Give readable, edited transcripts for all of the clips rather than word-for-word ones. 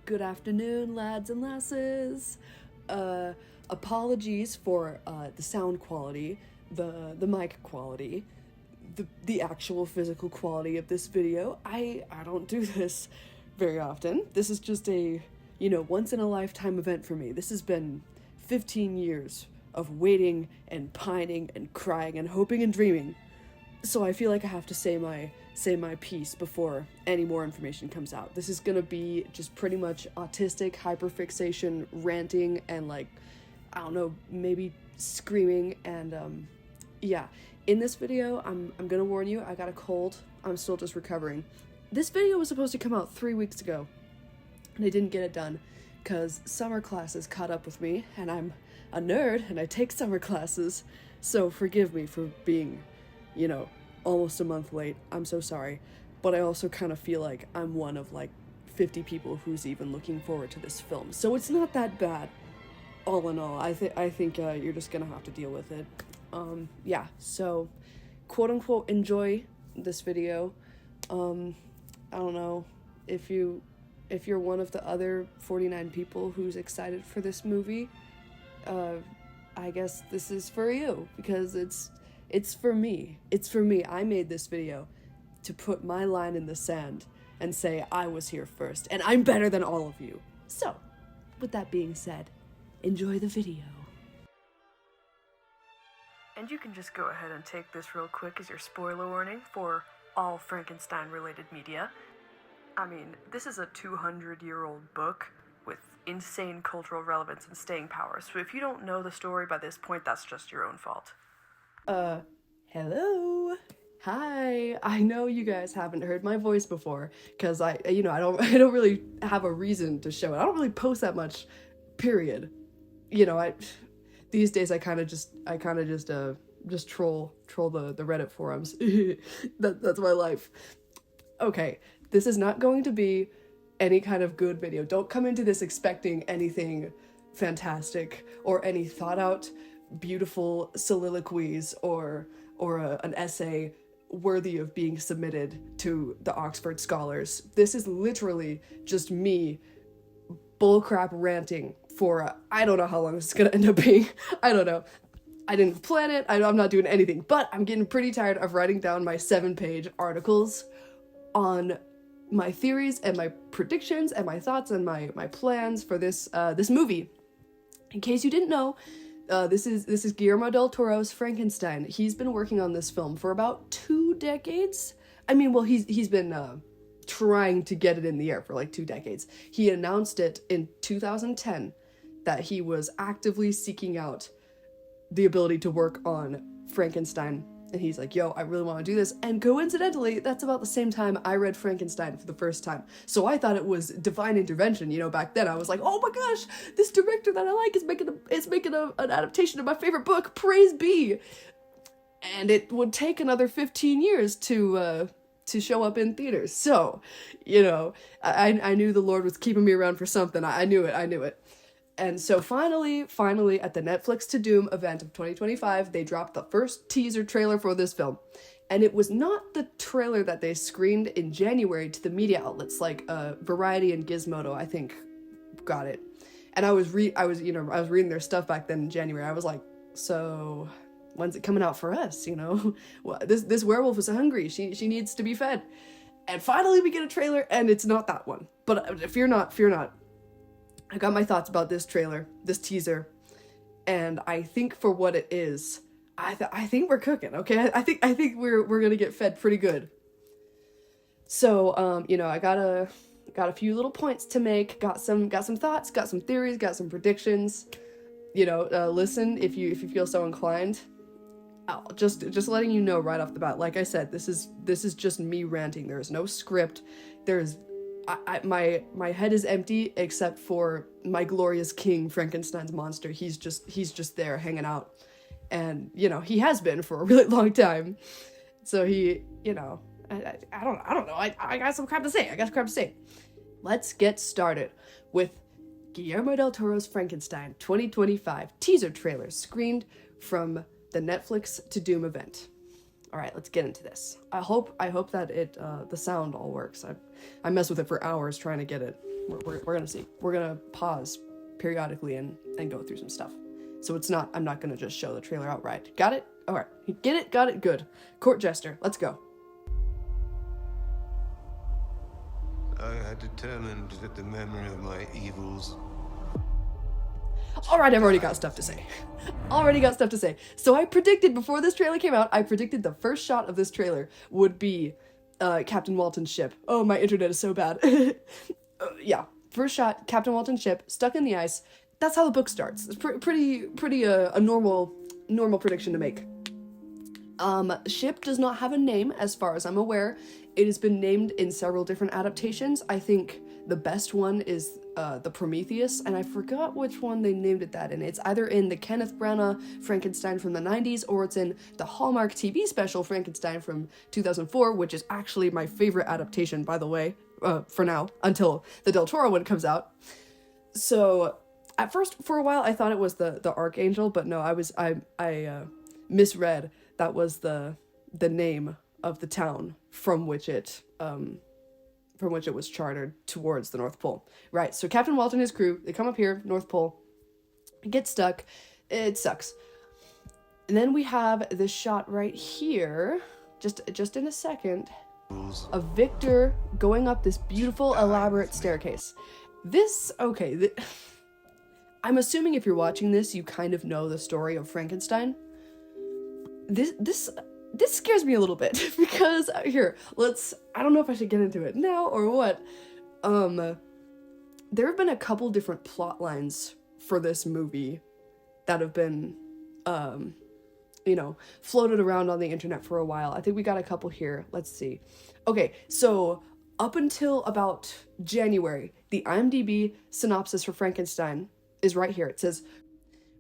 Good afternoon, lads and lasses. Apologies for the sound quality, the mic quality, the actual physical quality of this video. I don't do this very often. This is just a, once in a lifetime event for me. This has been 15 years of waiting and pining and crying and hoping and dreaming. So I feel like I have to say my piece before any more information comes out. This is gonna be just pretty much autistic hyperfixation, ranting, and maybe screaming. And yeah, in this video, I'm gonna warn you, I got a cold. I'm still just recovering. This video was supposed to come out 3 weeks ago, and I didn't get it done because summer classes caught up with me, and I'm a nerd and I take summer classes, so forgive me for being, almost a month late. I'm so sorry. But I also kind of feel like I'm one of 50 people who's even looking forward to this film. So it's not that bad. All in all, I think you're just gonna have to deal with it. Yeah, so quote unquote enjoy this video. I don't know if you're one of the other 49 people who's excited for this movie. I guess this is for you, because it's for me. It's for me. I made this video to put my line in the sand and say I was here first, and I'm better than all of you. So, with that being said, enjoy the video. And you can just go ahead and take this real quick as your spoiler warning for all Frankenstein-related media. I mean, this is a 200-year-old book with insane cultural relevance and staying power, so if you don't know the story by this point, that's just your own fault. Hello. Hi. I know you guys haven't heard my voice before, because I don't really have a reason to show it. I don't really post that much, period. These days I kind of just troll the Reddit forums. That's my life. Okay, this is not going to be any kind of good video. Don't come into this expecting anything fantastic or any thought out beautiful soliloquies or an essay worthy of being submitted to the Oxford scholars. This is literally just me bullcrap ranting for I don't know how long this is gonna end up being. I don't know. I didn't plan it. I'm not doing anything, but I'm getting pretty tired of writing down my 7-page articles on my theories and my predictions and my thoughts and my plans for this movie. In case you didn't know, this is Guillermo del Toro's Frankenstein. He's been working on this film for about 2 decades. I mean, well, he's been trying to get it in the air for 2 decades. He announced it in 2010 that he was actively seeking out the ability to work on Frankenstein. And he's like, yo, I really want to do this. And coincidentally, that's about the same time I read Frankenstein for the first time. So I thought it was divine intervention. Back then I was like, oh my gosh, this director that I like is making an adaptation of my favorite book. Praise be. And it would take another 15 years to show up in theaters. So, I knew the Lord was keeping me around for something. I knew it. And so finally, at the Netflix to Doom event of 2025, they dropped the first teaser trailer for this film. And it was not the trailer that they screened in January to the media outlets like Variety and Gizmodo, I think, got it. And I was reading their stuff back then in January. I was like, so when's it coming out for us? Well, this werewolf is hungry. She needs to be fed. And finally we get a trailer, and it's not that one. But fear not. I got my thoughts about this trailer, this teaser, and I think for what it is, I think we're cooking, okay? I think we're gonna get fed pretty good. So, I got a few little points to make, got some thoughts, got some theories, got some predictions. Listen if you feel so inclined. Just letting you know right off the bat. Like I said, this is just me ranting. There is no script. My head is empty except for my glorious king, Frankenstein's monster. He's just there hanging out, and he has been for a really long time. So he, I don't know. I got some crap to say. Let's get started with Guillermo del Toro's Frankenstein 2025 teaser trailer screened from the Netflix to Doom event. All right, let's get into this. I hope that the sound all works. I mess with it for hours trying to get it We're gonna see. We're gonna pause periodically and go through some stuff. So it's not, I'm not gonna just show the trailer outright. Got it? Alright. Get it? Got it? Good. Court jester. Let's go. I had determined that the memory of my evils... Alright, I've already got stuff to say. Already got stuff to say. So I predicted, before this trailer came out, I predicted the first shot of this trailer would be Captain Walton's ship. Oh, my internet is so bad. Yeah. First shot, Captain Walton's ship, stuck in the ice. That's how the book starts. It's pretty a normal prediction to make. Ship does not have a name, as far as I'm aware. It has been named in several different adaptations. I think the best one is the Prometheus, and I forgot which one they named it that in. It's either in the Kenneth Branagh Frankenstein from the 90s, or it's in the Hallmark TV special Frankenstein from 2004, which is actually my favorite adaptation, by the way, for now, until the Del Toro one comes out. So, at first, for a while, I thought it was the Archangel, but no, I misread. That was the name of the town from which it was chartered towards the North Pole. Right, so Captain Walton and his crew, they come up here, North Pole, get stuck, it sucks. And then we have this shot right here, just in a second, of Victor going up this beautiful, elaborate staircase. I'm assuming if you're watching this, you kind of know the story of Frankenstein. This scares me a little bit, because here, I don't know if I should get into it now or what. There have been a couple different plot lines for this movie that have been, floated around on the internet for a while. I think we got a couple here. Let's see. Okay, so up until about January, the IMDb synopsis for Frankenstein is right here. It says,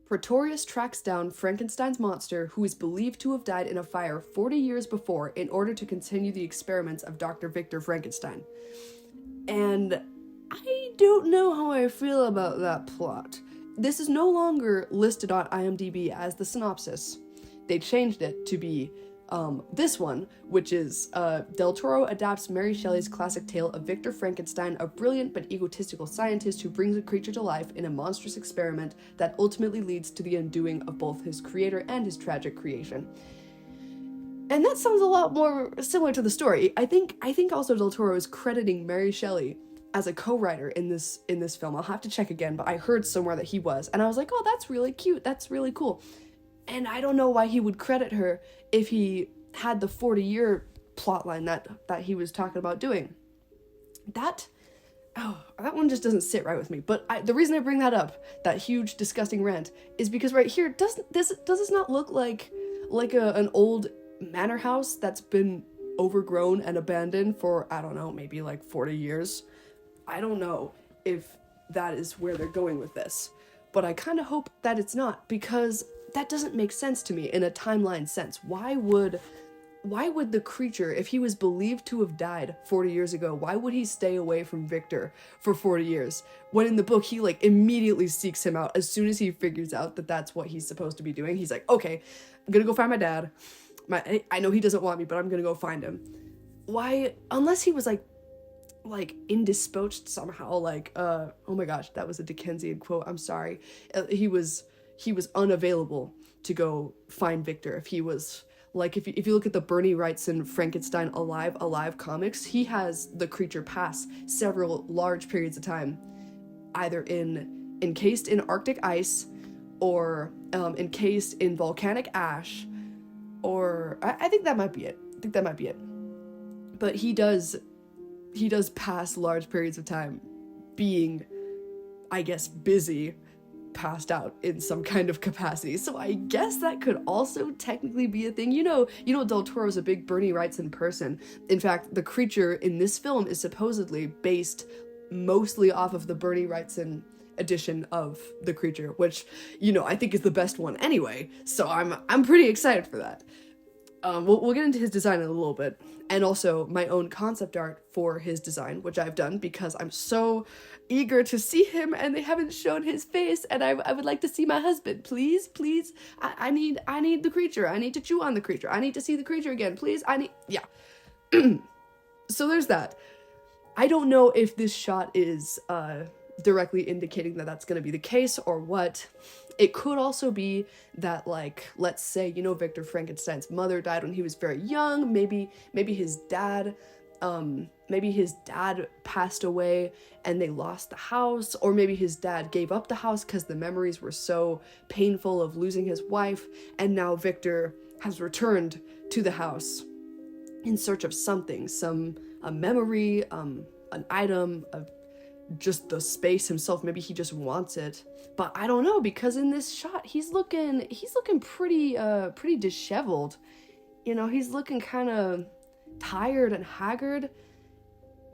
Pretorius tracks down Frankenstein's monster, who is believed to have died in a fire 40 years before, in order to continue the experiments of Dr. Victor Frankenstein. And I don't know how I feel about that plot. This is no longer listed on IMDb as the synopsis. They changed it to be this one, which is Del Toro adapts Mary Shelley's classic tale of Victor Frankenstein, a brilliant but egotistical scientist who brings a creature to life in a monstrous experiment that ultimately leads to the undoing of both his creator and his tragic creation. And that sounds a lot more similar to the story. I think also Del Toro is crediting Mary Shelley as a co-writer in this film. I'll have to check again, but I heard somewhere that he was, and I was like, oh, that's really cute. That's really cool. And I don't know why he would credit her if he had the 40-year plotline that he was talking about doing. That one just doesn't sit right with me. But the reason I bring that up, that huge disgusting rant, is because right here, does this not look like an old manor house that's been overgrown and abandoned for, I don't know, maybe like 40 years? I don't know if that is where they're going with this, but I kind of hope that it's not, because that doesn't make sense to me in a timeline sense. Why would the creature, if he was believed to have died 40 years ago, why would he stay away from Victor for 40 years? When in the book, he immediately seeks him out. As soon as he figures out that that's what he's supposed to be doing, he's like, okay, I'm gonna go find my dad. I know he doesn't want me, but I'm gonna go find him. Why, unless he was indisposed somehow, oh my gosh, that was a Dickensian quote, I'm sorry. He was unavailable to go find Victor. If he was, if you look at the Bernie Wrightson Frankenstein Alive comics, he has the creature pass several large periods of time, either encased in Arctic ice, or encased in volcanic ash, or I think that might be it. But he does pass large periods of time being, I guess, busy, passed out in some kind of capacity. So I guess that could also technically be a thing. You know Del Toro's a big Bernie Wrightson person. In fact, the creature in this film is supposedly based mostly off of the Bernie Wrightson edition of the creature, which, I think is the best one anyway. So I'm pretty excited for that. We'll get into his design in a little bit, and also my own concept art for his design, which I've done because I'm so eager to see him, and they haven't shown his face, and I would like to see my husband. Please, I need the creature. I need to chew on the creature. I need to see the creature again. Please, yeah. So there's that. I don't know if this shot is directly indicating that that's going to be the case or what. It could also be that, like, let's say, you know, Victor Frankenstein's mother died when he was very young. Maybe his dad passed away and they lost the house, or maybe his dad gave up the house because the memories were so painful of losing his wife, and now Victor has returned to the house in search of something, a memory, an item, just the space himself. Maybe he just wants it, but I don't know, because in this shot he's looking pretty disheveled. You know, he's looking kind of tired and haggard.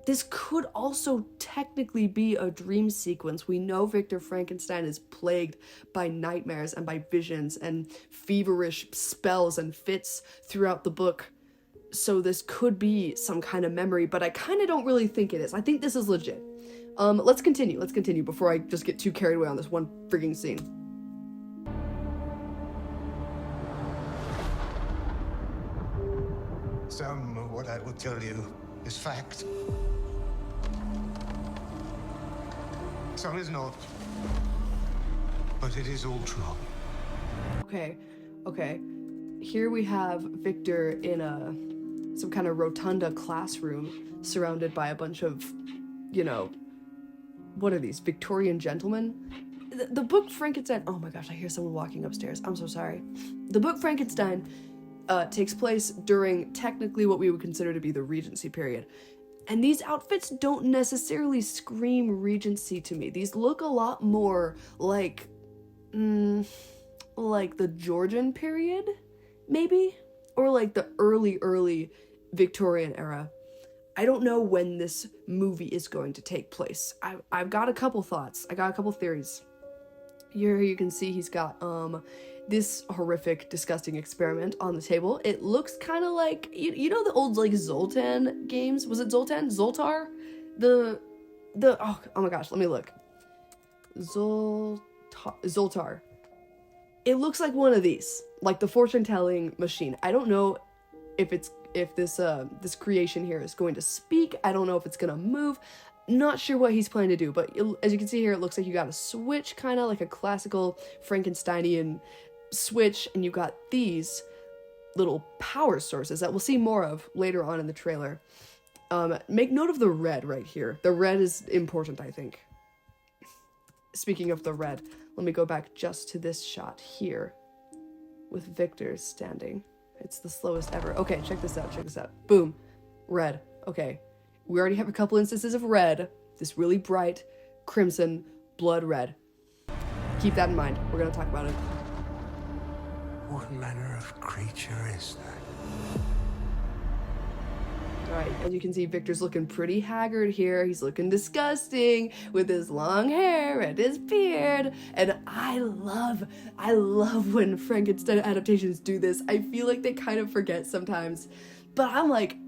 This could also technically be a dream sequence. We know Victor Frankenstein is plagued by nightmares and by visions and feverish spells and fits throughout the book. So this could be some kind of memory, but I kind of don't really think it is. I think this is legit. Let's continue before I just get too carried away on this one freaking scene. Some of what I will tell you is fact. Some is not. But it is all true. Okay. Here we have Victor in some kind of rotunda classroom surrounded by a bunch of, you know, what are these, Victorian gentlemen? The book Frankenstein, oh my gosh, I hear someone walking upstairs. I'm so sorry. The book Frankenstein takes place during technically what we would consider to be the Regency period. And these outfits don't necessarily scream Regency to me. These look a lot more like the Georgian period, maybe? Or like the early Victorian era. I don't know when this movie is going to take place. I've got a couple thoughts. I got a couple theories. Here you can see he's got this horrific, disgusting experiment on the table. It looks kind of like, you know the old, like, Zoltan games? Was it Zoltan? Zoltar? Oh my gosh, let me look. Zoltar. It looks like one of these, like the fortune-telling machine. I don't know if this creation here is going to speak. I don't know if it's gonna move. Not sure what he's planning to do, but as you can see here, it looks like you got a switch, kind of like a classical Frankensteinian switch, and you got these little power sources that we'll see more of later on in the trailer. Make note of the red right here. The red is important, I think. Speaking of the red, let me go back just to this shot here with Victor standing. It's the slowest ever. Okay, check this out. Boom. Red. Okay. We already have a couple instances of red. This really bright crimson blood red. Keep that in mind. We're going to talk about it. What manner of creature is that? Alright, as you can see, Victor's looking pretty haggard here. He's looking disgusting with his long hair and his beard. And I love when Frankenstein adaptations do this. I feel like they kind of forget sometimes. But I'm like,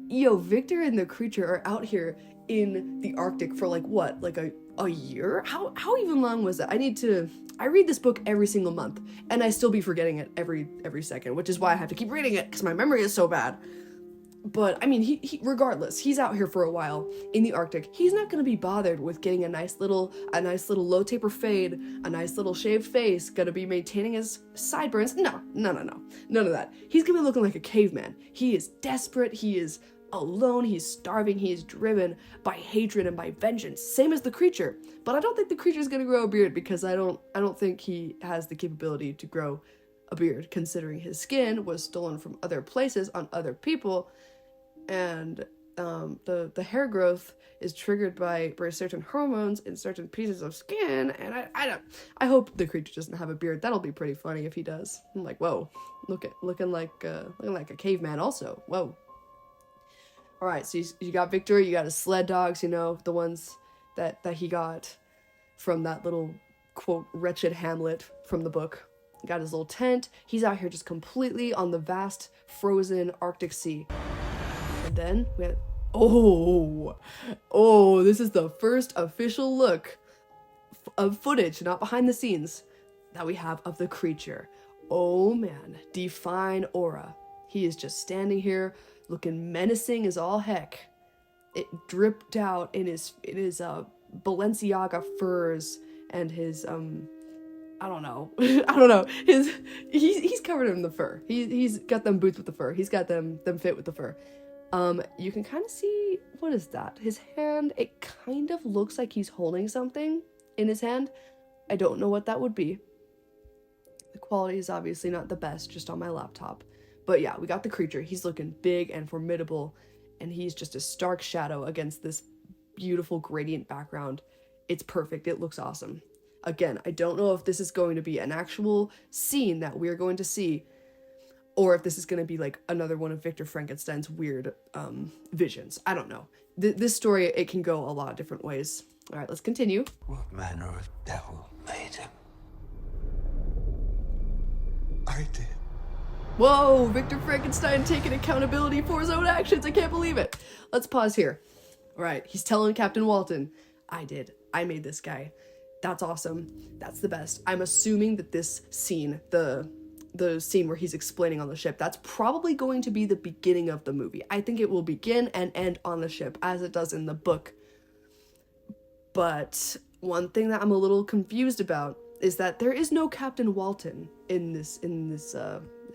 yo, Victor and the creature are out here in the Arctic for like what? Like a year? How even long was that? I read this book every single month and I still be forgetting it every second, which is why I have to keep reading it because my memory is so bad. But I mean, he regardless, he's out here for a while in the Arctic. He's not gonna be bothered with getting a nice little low taper fade, a nice little shaved face, gonna be maintaining his sideburns. No, none of that. He's gonna be looking like a caveman. He is desperate, he is alone, he's starving, he is driven by hatred and by vengeance, same as the creature. But I don't think the creature's gonna grow a beard because I don't think he has the capability to grow a beard, considering his skin was stolen from other places on other people. And the hair growth is triggered by certain hormones in certain pieces of skin, and I hope the creature doesn't have a beard. That'll be pretty funny if he does. I'm like, whoa, looking like a caveman also. Whoa. All right, so you got Victor, you got his sled dogs, you know, the ones that he got from that little quote wretched hamlet from the book. He got his little tent. He's out here just completely on the vast frozen Arctic Sea. And then we have, this is the first official look of footage, not behind the scenes, that we have of the creature. Oh man, define aura. He is just standing here looking menacing as all heck. it dripped out in his Balenciaga furs and his I don't know. I don't know. He's covered in the fur. He's got them boots with the fur. He's got them fit with the fur. You can kind of see, what is that? His hand, it kind of looks like he's holding something in his hand. I don't know what that would be. The quality is obviously not the best, just on my laptop. But yeah, we got the creature. He's looking big and formidable, and he's just a stark shadow against this beautiful gradient background. It's perfect. It looks awesome. Again, I don't know if this is going to be an actual scene that we're going to see, or if this is going to be like another one of Victor Frankenstein's weird visions. I don't know. This story, it can go a lot of different ways. All right, let's continue. What manner of devil made him? I did. Whoa, Victor Frankenstein taking accountability for his own actions. I can't believe it. Let's pause here. All right, he's telling Captain Walton, I did. I made this guy. That's awesome. That's the best. I'm assuming that this scene, the scene where he's explaining on the ship, that's probably going to be the beginning of the movie. I think it will begin and end on the ship, as it does in the book. But one thing that I'm a little confused about is that there is no Captain Walton in this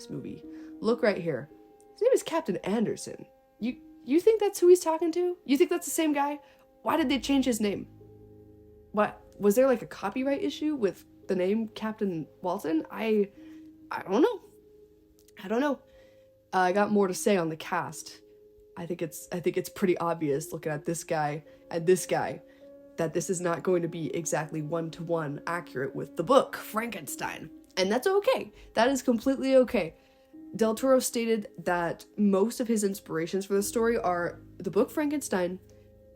movie. Look right here. His name is Captain Anderson. You think that's who he's talking to? You think that's the same guy? Why did they change his name? What, was there like a copyright issue with the name Captain Walton? I don't know. I don't know. I got more to say on the cast. I think it's pretty obvious looking at this guy and this guy that this is not going to be exactly one-to-one accurate with the book, Frankenstein. And that's okay. That is completely okay. Del Toro stated that most of his inspirations for the story are the book Frankenstein,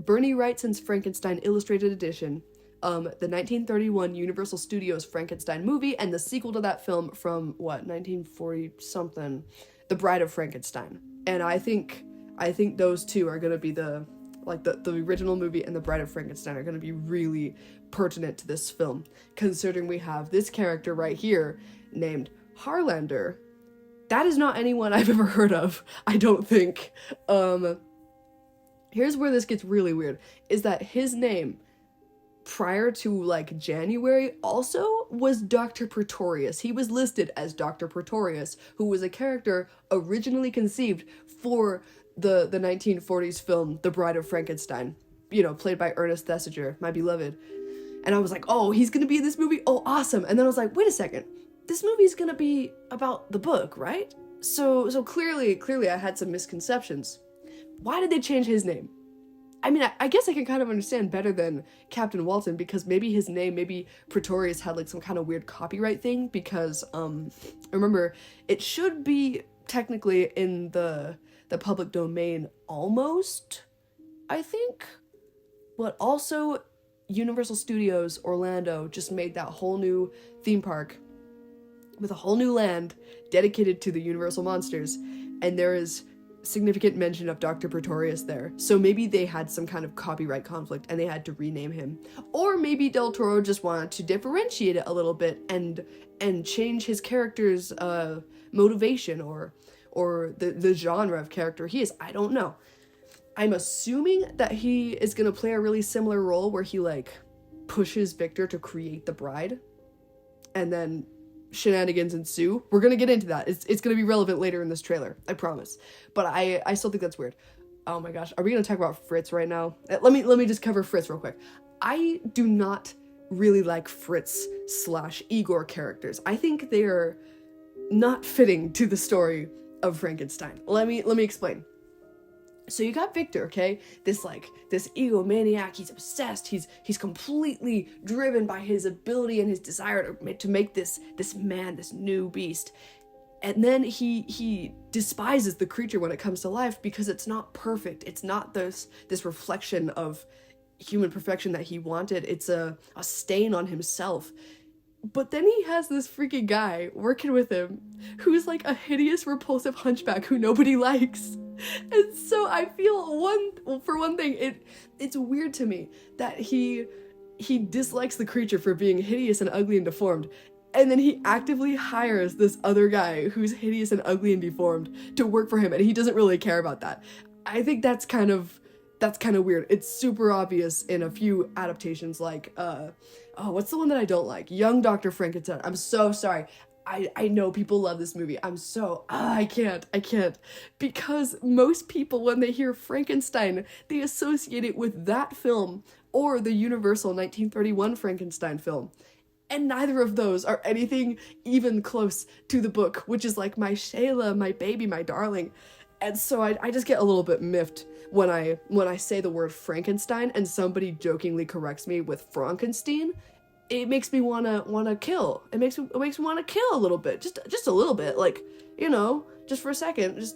Bernie Wrightson's Frankenstein Illustrated Edition, the 1931 Universal Studios Frankenstein movie, and the sequel to that film from, 1940-something, The Bride of Frankenstein. And I think those two are going to be the original movie and The Bride of Frankenstein are going to be really pertinent to this film, considering we have this character right here named Harlander. That is not anyone I've ever heard of, I don't think. Here's where this gets really weird, is that his name, prior to, January, also was Dr. Pretorius. He was listed as Dr. Pretorius, who was a character originally conceived for the 1940s film, The Bride of Frankenstein, played by Ernest Thesiger, my beloved. And I was like, oh, he's gonna be in this movie? Oh, awesome. And then I was like, wait a second, this movie's gonna be about the book, right? So clearly I had some misconceptions. Why did they change his name? I mean, I guess I can kind of understand better than Captain Walton, because maybe his name, maybe Pretorius had some kind of weird copyright thing, because remember, it should be technically in the public domain almost, I think. But also, Universal Studios Orlando just made that whole new theme park with a whole new land dedicated to the Universal monsters, and there is significant mention of Dr. Pretorius there. So maybe they had some kind of copyright conflict and they had to rename him. Or maybe Del Toro just wanted to differentiate it a little bit and change his character's motivation or the genre of character he is. I don't know. I'm assuming that he is going to play a really similar role where he pushes Victor to create the bride, and then shenanigans ensue. We're gonna get into that. It's gonna be relevant later in this trailer, I promise. But I still think that's weird. Oh my gosh, are we gonna talk about Fritz right now? Let me just cover Fritz real quick. I do not really like Fritz / Igor characters. I think they're not fitting to the story of Frankenstein. Let me explain. So you got Victor, okay? This egomaniac, he's obsessed, he's completely driven by his ability and his desire to make this man, this new beast. And then he despises the creature when it comes to life because it's not perfect. It's not this reflection of human perfection that he wanted. It's a stain on himself. But then he has this freaking guy working with him who's a hideous, repulsive hunchback who nobody likes. And so I feel for one thing, it's weird to me that he dislikes the creature for being hideous and ugly and deformed, and then he actively hires this other guy who's hideous and ugly and deformed to work for him, and he doesn't really care about that. I think that's kind of that's kind of weird. It's super obvious in a few adaptations, like, what's the one that I don't like? Young Dr. Frankenstein. I'm so sorry. I know people love this movie. I can't. Because most people, when they hear Frankenstein, they associate it with that film or the Universal 1931 Frankenstein film. And neither of those are anything even close to the book, which is like my Shayla, my baby, my darling. And so I just get a little bit miffed when I say the word Frankenstein and somebody jokingly corrects me with Frankenstein. It makes me wanna kill. It makes me wanna kill a little bit, just a little bit, like, you know, just for a second, just.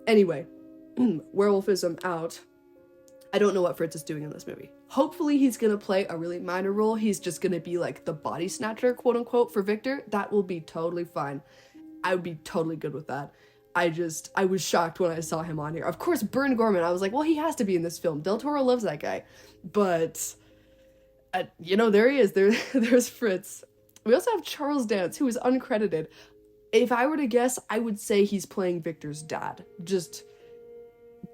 Anyway, werewolfism out. I don't know what Fritz is doing in this movie. Hopefully he's gonna play a really minor role. He's just gonna be like the body snatcher, quote unquote, for Victor. That will be totally fine. I would be totally good with that. I was shocked when I saw him on here. Of course, Bern Gorman, I was like, well, he has to be in this film. Del Toro loves that guy. But, you know, there he is. There's Fritz. We also have Charles Dance, who is uncredited. If I were to guess, I would say he's playing Victor's dad. Just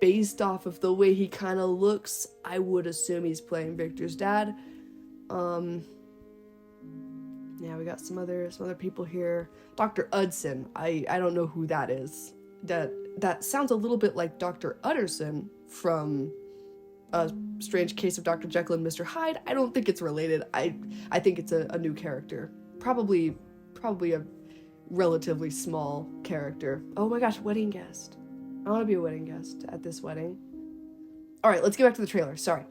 based off of the way he kind of looks, I would assume he's playing Victor's dad. Yeah, we got some other people here. Dr. Udson. I don't know who that is. That sounds a little bit like Dr. Utterson from A Strange Case of Dr. Jekyll and Mr. Hyde. I don't think it's related. I think it's a new character. Probably a relatively small character. Oh my gosh, wedding guest. I want to be a wedding guest at this wedding. All right, let's get back to the trailer. Sorry.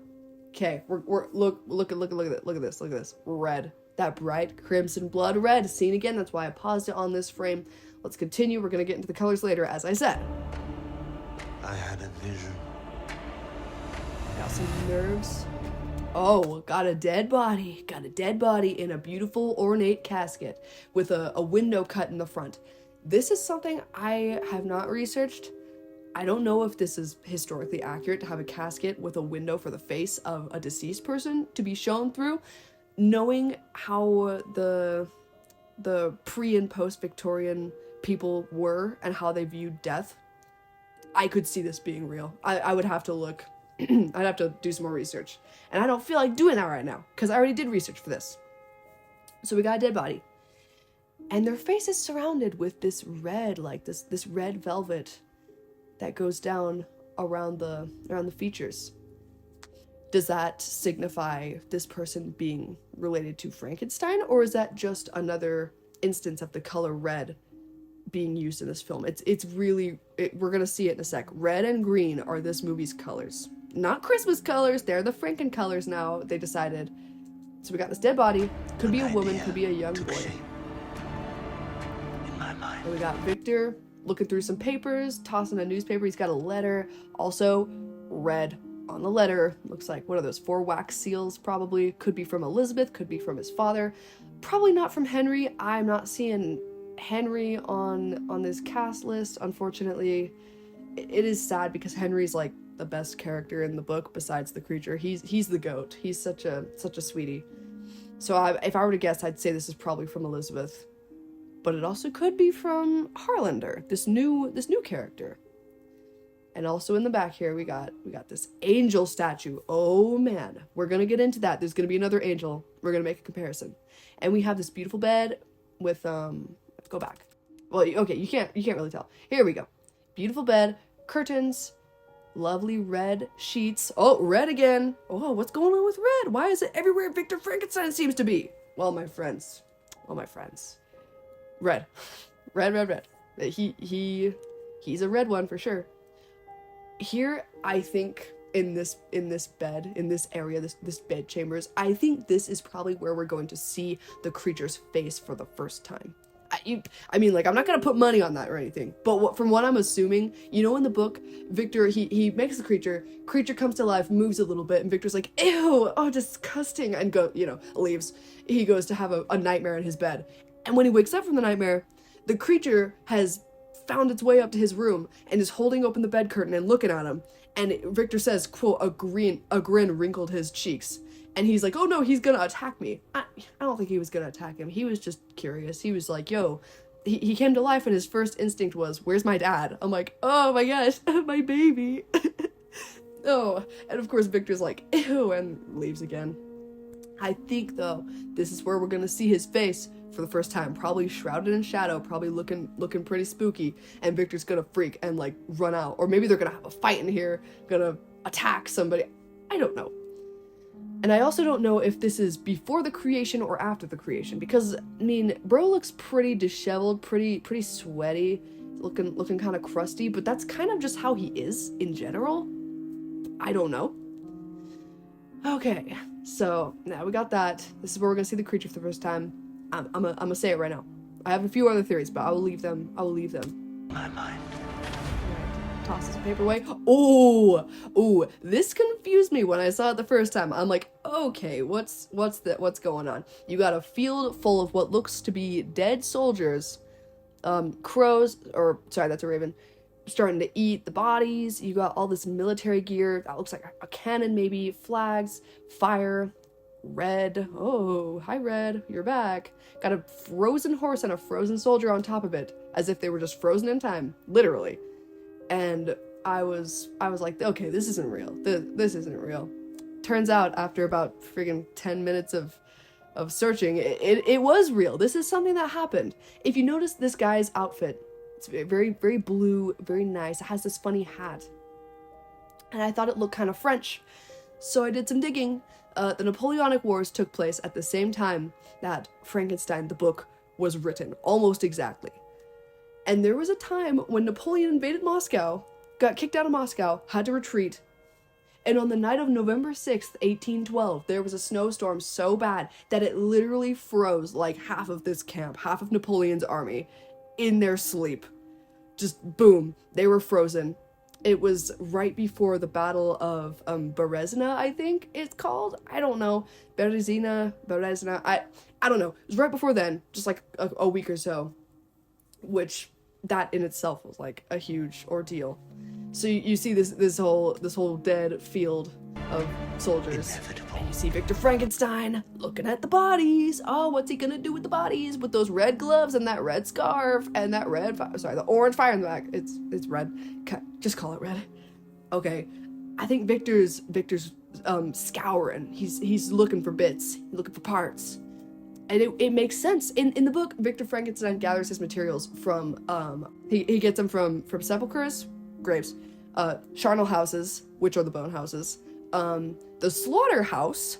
Okay, look at this. Red. That bright crimson blood red. Seen again, that's why I paused it on this frame. Let's continue. We're going to get into the colors later, as I said. I had a vision. Got some nerves. Oh, got a dead body. Got a dead body in a beautiful ornate casket with a window cut in the front. This is something I have not researched. I don't know if this is historically accurate to have a casket with a window for the face of a deceased person to be shown through. Knowing how the pre and post Victorian people were and how they viewed death, I could see this being real. I would have to look. I'd have to do some more research. And I don't feel like doing that right now because I already did research for this. So we got a dead body. And their face is surrounded with this red, like this red velvet that goes down around the features. Does that signify this person being related to Frankenstein, or is that just another instance of the color red being used in this film? It's really, we're gonna see it in a sec. Red and green are this movie's colors. Not Christmas colors, they're the Franken colors now, they decided. So we got this dead body, could be a woman, could be a young boy. In my mind. And we got Victor looking through some papers, tossing a newspaper, he's got a letter, also red on the letter. Looks like, what are those, 4 wax seals probably? Could be from Elizabeth, could be from his father. Probably not from Henry. I'm not seeing Henry on this cast list, unfortunately. It is sad because Henry's like the best character in the book besides the creature. He's the goat. He's such a sweetie. So if I were to guess, I'd say this is probably from Elizabeth. But it also could be from Harlander, this new character. And also in the back here, we got this angel statue. Oh man, we're gonna get into that. There's gonna be another angel. We're gonna make a comparison. And we have this beautiful bed with let's go back. Well, okay, you can't really tell. Here we go. Beautiful bed, curtains, lovely red sheets. Oh, red again. Oh, what's going on with red? Why is it everywhere Victor Frankenstein seems to be? Well, my friends. Red. Red. He's a red one for sure. Here, I think in this bed, in this area, this bed chambers, I think this is probably where we're going to see the creature's face for the first time. I mean, like, I'm not gonna put money on that or anything, but from what I'm assuming, you know, in the book, Victor, he makes the creature comes to life, moves a little bit, and Victor's like, ew, oh, disgusting, and leaves. He goes to have a nightmare in his bed, and when he wakes up from the nightmare, the creature has found its way up to his room and is holding open the bed curtain and looking at him, and Victor says, quote, a grin wrinkled his cheeks. And he's like, oh no, he's gonna attack me. I don't think he was gonna attack him. He was just curious. He was like, yo, he came to life and his first instinct was, where's my dad? I'm like, oh my gosh, my baby. Oh, and of course Victor's like, ew, and leaves again. I think, though, this is where we're gonna see his face for the first time, probably shrouded in shadow, probably looking pretty spooky, and Victor's gonna freak and, like, run out. Or maybe they're gonna have a fight in here, gonna attack somebody. I don't know. And I also don't know if this is before the creation or after the creation, because, I mean, bro looks pretty disheveled, pretty sweaty, looking kind of crusty, but that's kind of just how he is in general. I don't know. Okay, so now we got that. This is where we're gonna see the creature for the first time. I'm gonna say it right now. I have a few other theories, but I will leave them. My mind. Tosses the paper away. Oh, this confused me when I saw it the first time. I'm like, okay, what's going on? You got a field full of what looks to be dead soldiers, crows, or sorry, that's a raven, starting to eat the bodies. You got all this military gear that looks like a cannon, maybe flags, fire. Red. Oh, hi Red, you're back. Got a frozen horse and a frozen soldier on top of it, as if they were just frozen in time, literally. And I was like, okay, this isn't real. This isn't real. Turns out, after about friggin' 10 minutes of searching, it was real. This is something that happened. If you notice this guy's outfit, it's very, very blue, very nice. It has this funny hat. And I thought it looked kind of French. So I did some digging. The Napoleonic Wars took place at the same time that Frankenstein, the book, was written, almost exactly. And there was a time when Napoleon invaded Moscow, got kicked out of Moscow, had to retreat, and on the night of November 6th, 1812, there was a snowstorm so bad that it literally froze like half of this camp, half of Napoleon's army, in their sleep. Just boom, they were frozen. It was right before the Battle of Berezina, I think it's called. I don't know. Berezina. I don't know. It was right before then, just like a week or so, which that in itself was like a huge ordeal. So you see this whole dead field of soldiers. Inevitable. And you see Victor Frankenstein looking at the bodies. Oh, what's he gonna do with the bodies? With those red gloves and that red scarf and that the orange fire in the back. It's red. Just call it red. Okay. I think Victor's scouring. He's looking for bits. He's looking for parts. And it makes sense. In the book, Victor Frankenstein gathers his materials from he gets them from sepulchres, graves, charnel houses, which are the bone houses, the slaughterhouse,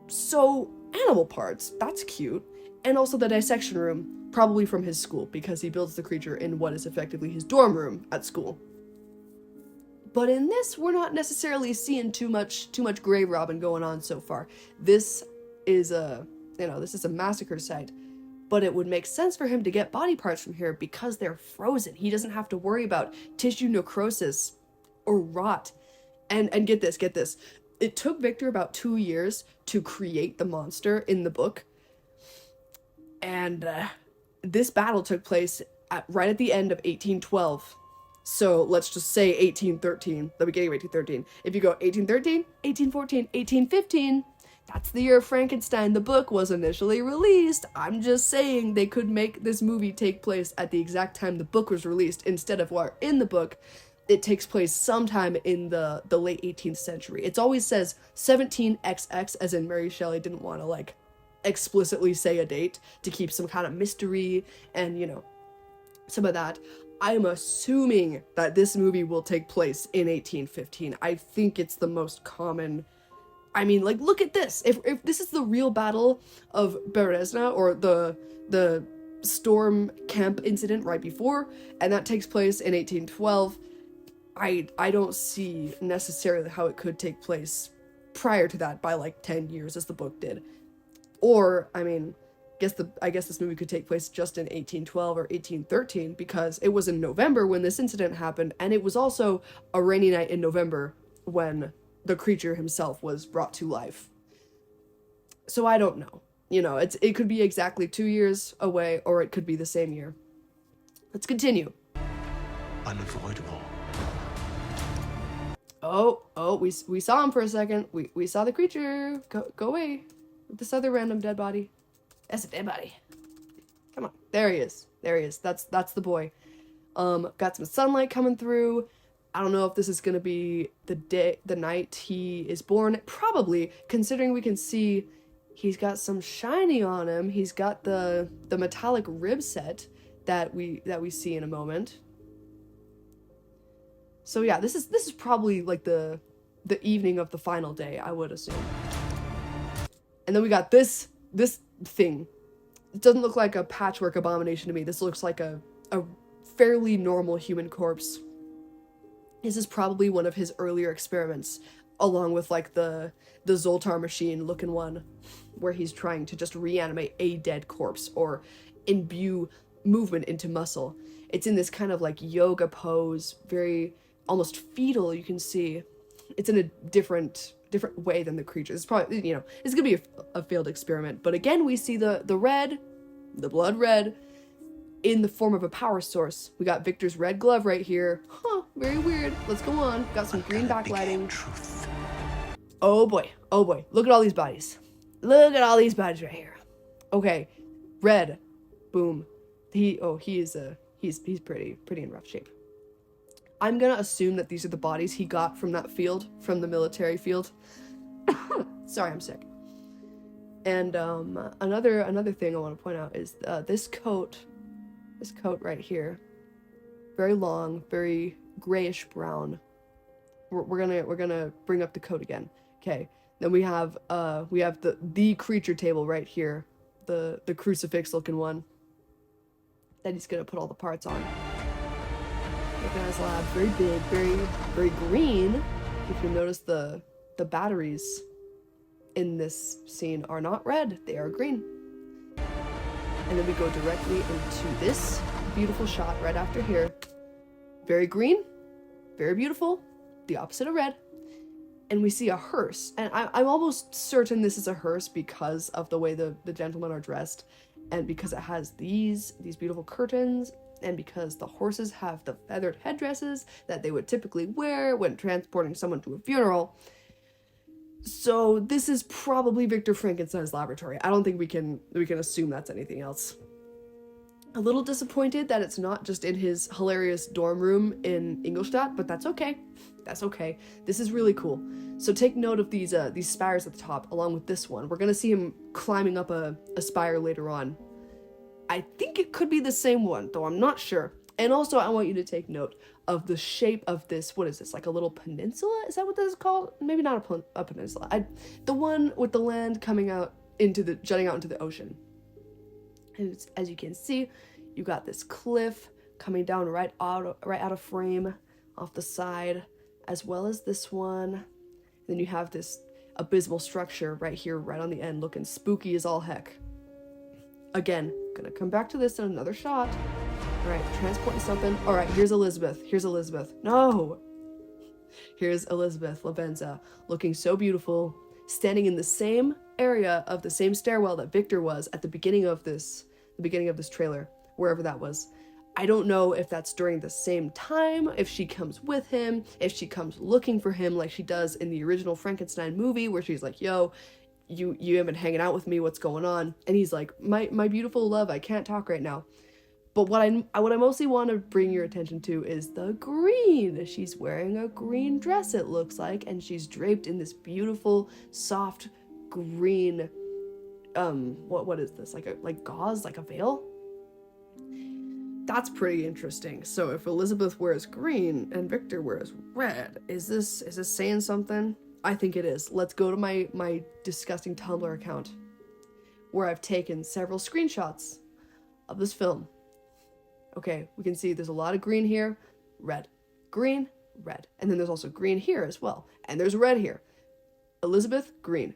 so animal parts, that's cute, and also the dissection room, probably from his school, because he builds the creature in what is effectively his dorm room at school. But in this, we're not necessarily seeing too much grave robbing going on so far. This is a massacre site, but it would make sense for him to get body parts from here because they're frozen. He doesn't have to worry about tissue necrosis or rot. And get this. It took Victor about 2 years to create the monster in the book. And this battle took place right at the end of 1812. So let's just say 1813, the beginning of 1813. If you go 1813, 1814, 1815, that's the year Frankenstein, the book, was initially released. I'm just saying they could make this movie take place at the exact time the book was released instead of what in the book. It takes place sometime in the late 18th century. It always says 17XX, as in Mary Shelley didn't want to, like, explicitly say a date to keep some kind of mystery and, some of that. I'm assuming that this movie will take place in 1815. I think it's the most common. I mean, like, look at this. If this is the real battle of Berezina, or the storm camp incident right before, and that takes place in 1812, I don't see necessarily how it could take place prior to that by like 10 years as the book did. Or, I mean, I guess this movie could take place just in 1812 or 1813 because it was in November when this incident happened, and it was also a rainy night in November when the creature himself was brought to life. So I don't know. It could be exactly 2 years away, or it could be the same year. Let's continue. Unavoidable. Oh, we saw him for a second. We saw the creature. Go away with this other random dead body. That's a dead body. Come on. There he is. There he is. That's the boy. Got some sunlight coming through. I don't know if this is gonna be the night he is born. Probably, considering we can see he's got some shiny on him. He's got the metallic rib set that we see in a moment. So yeah, this is probably like the evening of the final day, I would assume. And then we got this thing. It doesn't look like a patchwork abomination to me. This looks like a fairly normal human corpse. This is probably one of his earlier experiments, along with like the Zoltar machine looking one, where he's trying to just reanimate a dead corpse or imbue movement into muscle. It's in this kind of like yoga pose, very almost fetal, you can see. It's in a different way than the creature. It's probably, you know, it's gonna be a failed experiment. But again, we see the blood red, in the form of a power source. We got Victor's red glove right here. Huh, very weird. Let's go on. Got some green backlighting. Oh boy, look at all these bodies. Look at all these bodies right here. Okay, red, boom. He's pretty in rough shape. I'm gonna assume that these are the bodies he got from that field, from the military field. Sorry, I'm sick. And another thing I want to point out is this coat right here, very long, very grayish brown. We're gonna bring up the coat again. Okay. Then we have the creature table right here, the crucifix looking one that he's gonna put all the parts on. Organized lab, very big, very green. If you notice, the batteries in this scene are not red, they are green. And then we go directly into this beautiful shot right after here. Very green, very beautiful, the opposite of red. And we see a hearse. And I'm almost certain this is a hearse because of the way the gentlemen are dressed, and because it has these beautiful curtains, and because the horses have the feathered headdresses that they would typically wear when transporting someone to a funeral. So this is probably Victor Frankenstein's laboratory. I don't think we can assume that's anything else. A little disappointed that it's not just in his hilarious dorm room in Ingolstadt, but that's okay. That's okay. This is really cool. So take note of these spires at the top, along with this one. We're gonna see him climbing up a spire later on. I think it could be the same one, though I'm not sure. And also, I want you to take note of the shape of this. What is this? Like a little peninsula? Is that what this is called? Maybe not a peninsula. The one with the land coming out jutting out into the ocean. As you can see, you got this cliff coming down right out of frame off the side, as well as this one. Then you have this abysmal structure right here, right on the end, looking spooky as all heck. Again, gonna come back to this in another shot. All right, transporting something. All right, here's Elizabeth. No! Here's Elizabeth Lavenza, looking so beautiful, standing in the same area of the same stairwell that Victor was at the beginning of this trailer, wherever that was. I don't know if that's during the same time, if she comes with him, if she comes looking for him like she does in the original Frankenstein movie, where she's like, yo, you haven't been hanging out with me, what's going on? And he's like, my beautiful love, I can't talk right now. But what I mostly want to bring your attention to is the green. She's wearing a green dress, it looks like, and she's draped in this beautiful, soft green, what is this? Like gauze, like a veil? That's pretty interesting. So if Elizabeth wears green and Victor wears red, is this saying something? I think it is. Let's go to my disgusting Tumblr account, where I've taken several screenshots of this film. Okay, we can see there's a lot of green here, red, green, red. And then there's also green here as well. And there's red here. Elizabeth, green.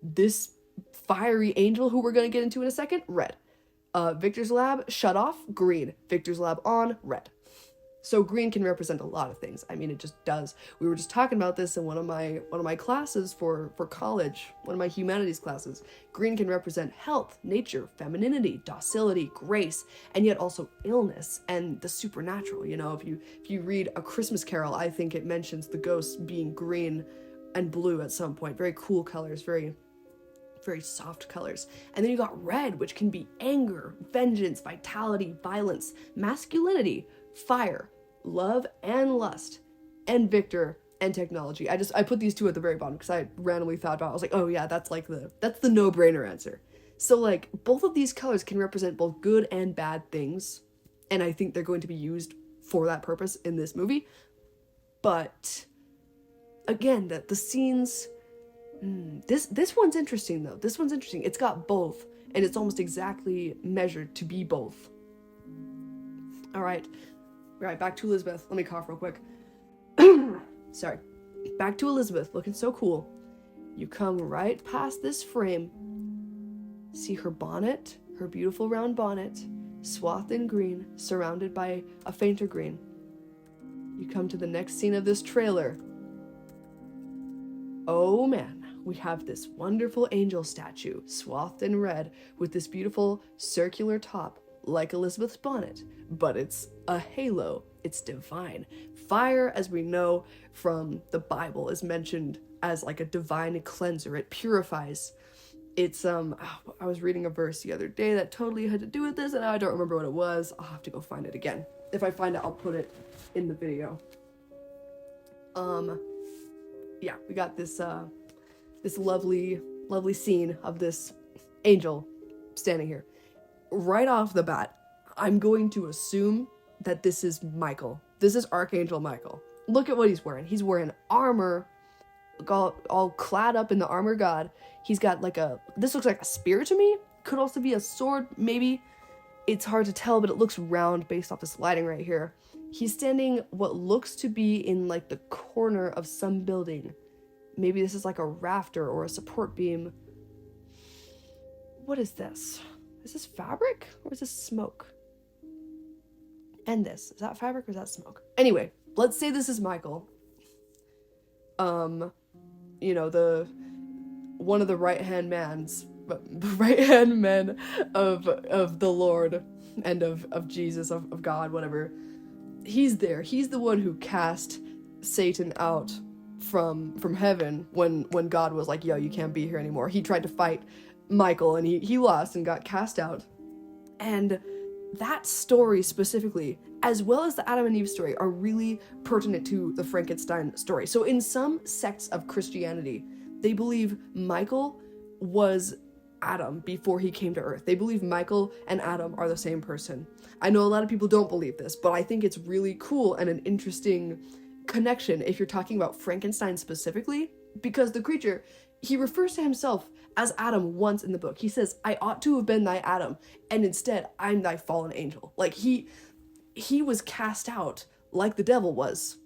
This fiery angel who we're going to get into in a second, red. Victor's lab, shut off, green. Victor's lab on, red. So green can represent a lot of things. I mean, it just does. We were just talking about this in one of my classes for college, one of my humanities classes. Green can represent health, nature, femininity, docility, grace, and yet also illness and the supernatural. You know, if you read A Christmas Carol, I think it mentions the ghosts being green and blue at some point. Very cool colors, very very soft colors. And then you got red, which can be anger, vengeance, vitality, violence, masculinity, fire, love and lust, and Victor and technology. I put these two at the very bottom because I randomly thought about it. I was like, oh yeah, that's the no-brainer answer. So like both of these colors can represent both good and bad things, and I think they're going to be used for that purpose in this movie. But again, the scenes, this one's interesting though. This one's interesting. It's got both, and it's almost exactly measured to be both. All right, back to Elizabeth. Let me cough real quick. Sorry. Back to Elizabeth, looking so cool. You come right past this frame. See her bonnet, her beautiful round bonnet, swathed in green, surrounded by a fainter green. You come to the next scene of this trailer. Oh man, we have this wonderful angel statue, swathed in red, with this beautiful circular top, like Elizabeth's bonnet, but it's a halo. It's divine. Fire, as we know from the Bible, is mentioned as like a divine cleanser. It purifies. It's I was reading a verse the other day that totally had to do with this, and I don't remember what it was. I'll have to go find it again. If I find it, I'll put it in the video. Yeah, we got this this lovely scene of this angel standing here. Right off the bat, I'm going to assume that this is Michael. This is Archangel Michael. Look at what he's wearing. He's wearing armor, all clad up in the armor god. He's got like this looks like a spear to me. Could also be a sword, maybe. It's hard to tell, but it looks round based off this lighting right here. He's standing what looks to be in like the corner of some building. Maybe this is like a rafter or a support beam. What is this? Is this fabric or is this smoke? And this, is that fabric or is that smoke? Anyway, let's say this is Michael. You know, one of the right-hand men of the Lord and of Jesus, of God, whatever. He's there. He's the one who cast Satan out from heaven when God was like, yo, you can't be here anymore. He tried to fight Michael and he lost and got cast out. And that story specifically, as well as the Adam and Eve story, are really pertinent to the Frankenstein story. So in some sects of Christianity, they believe Michael was Adam before he came to Earth. They believe Michael and Adam are the same person. I know a lot of people don't believe this, but I think it's really cool and an interesting connection if you're talking about Frankenstein specifically, because the creature, he refers to himself as Adam once in the book. He says, I ought to have been thy Adam, and instead I'm thy fallen angel. Like he was cast out like the devil was,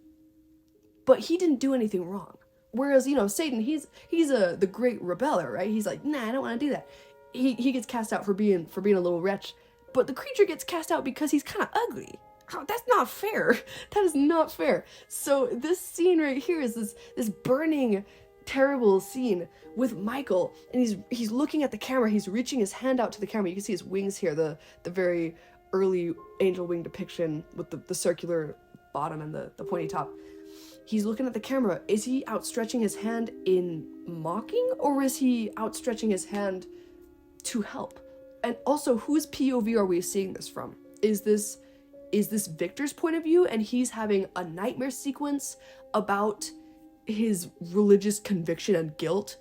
but he didn't do anything wrong. Whereas, you know, Satan, he's the great rebeller, right? He's like, nah, I don't want to do that. He gets cast out for being a little wretch, but the creature gets cast out because he's kind of ugly. Oh, that's not fair. That is not fair. So this scene right here is this burning, terrible scene with Michael, and he's looking at the camera. He's reaching his hand out to the camera. You can see his wings here, the very early angel wing depiction with the circular bottom and the pointy top. He's looking at the camera. Is he outstretching his hand in mocking, or is he outstretching his hand to help? And also, whose POV are we seeing this from? Is this Victor's point of view, and he's having a nightmare sequence about his religious conviction and guilt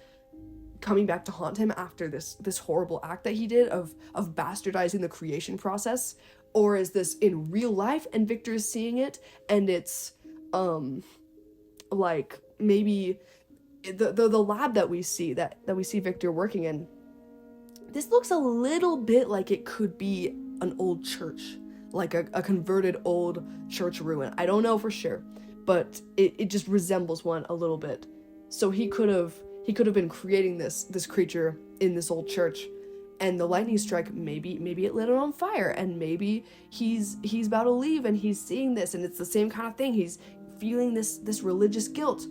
coming back to haunt him after this horrible act that he did of bastardizing the creation process? Or is this in real life and Victor is seeing it, and it's like maybe the lab that we see Victor working in? This looks a little bit like it could be an old church, like a converted old church ruin. I don't know for sure, but it just resembles one a little bit. So he could have been creating this creature in this old church, and the lightning strike, maybe it lit it on fire, and maybe he's about to leave and he's seeing this, and it's the same kind of thing. He's feeling this religious guilt.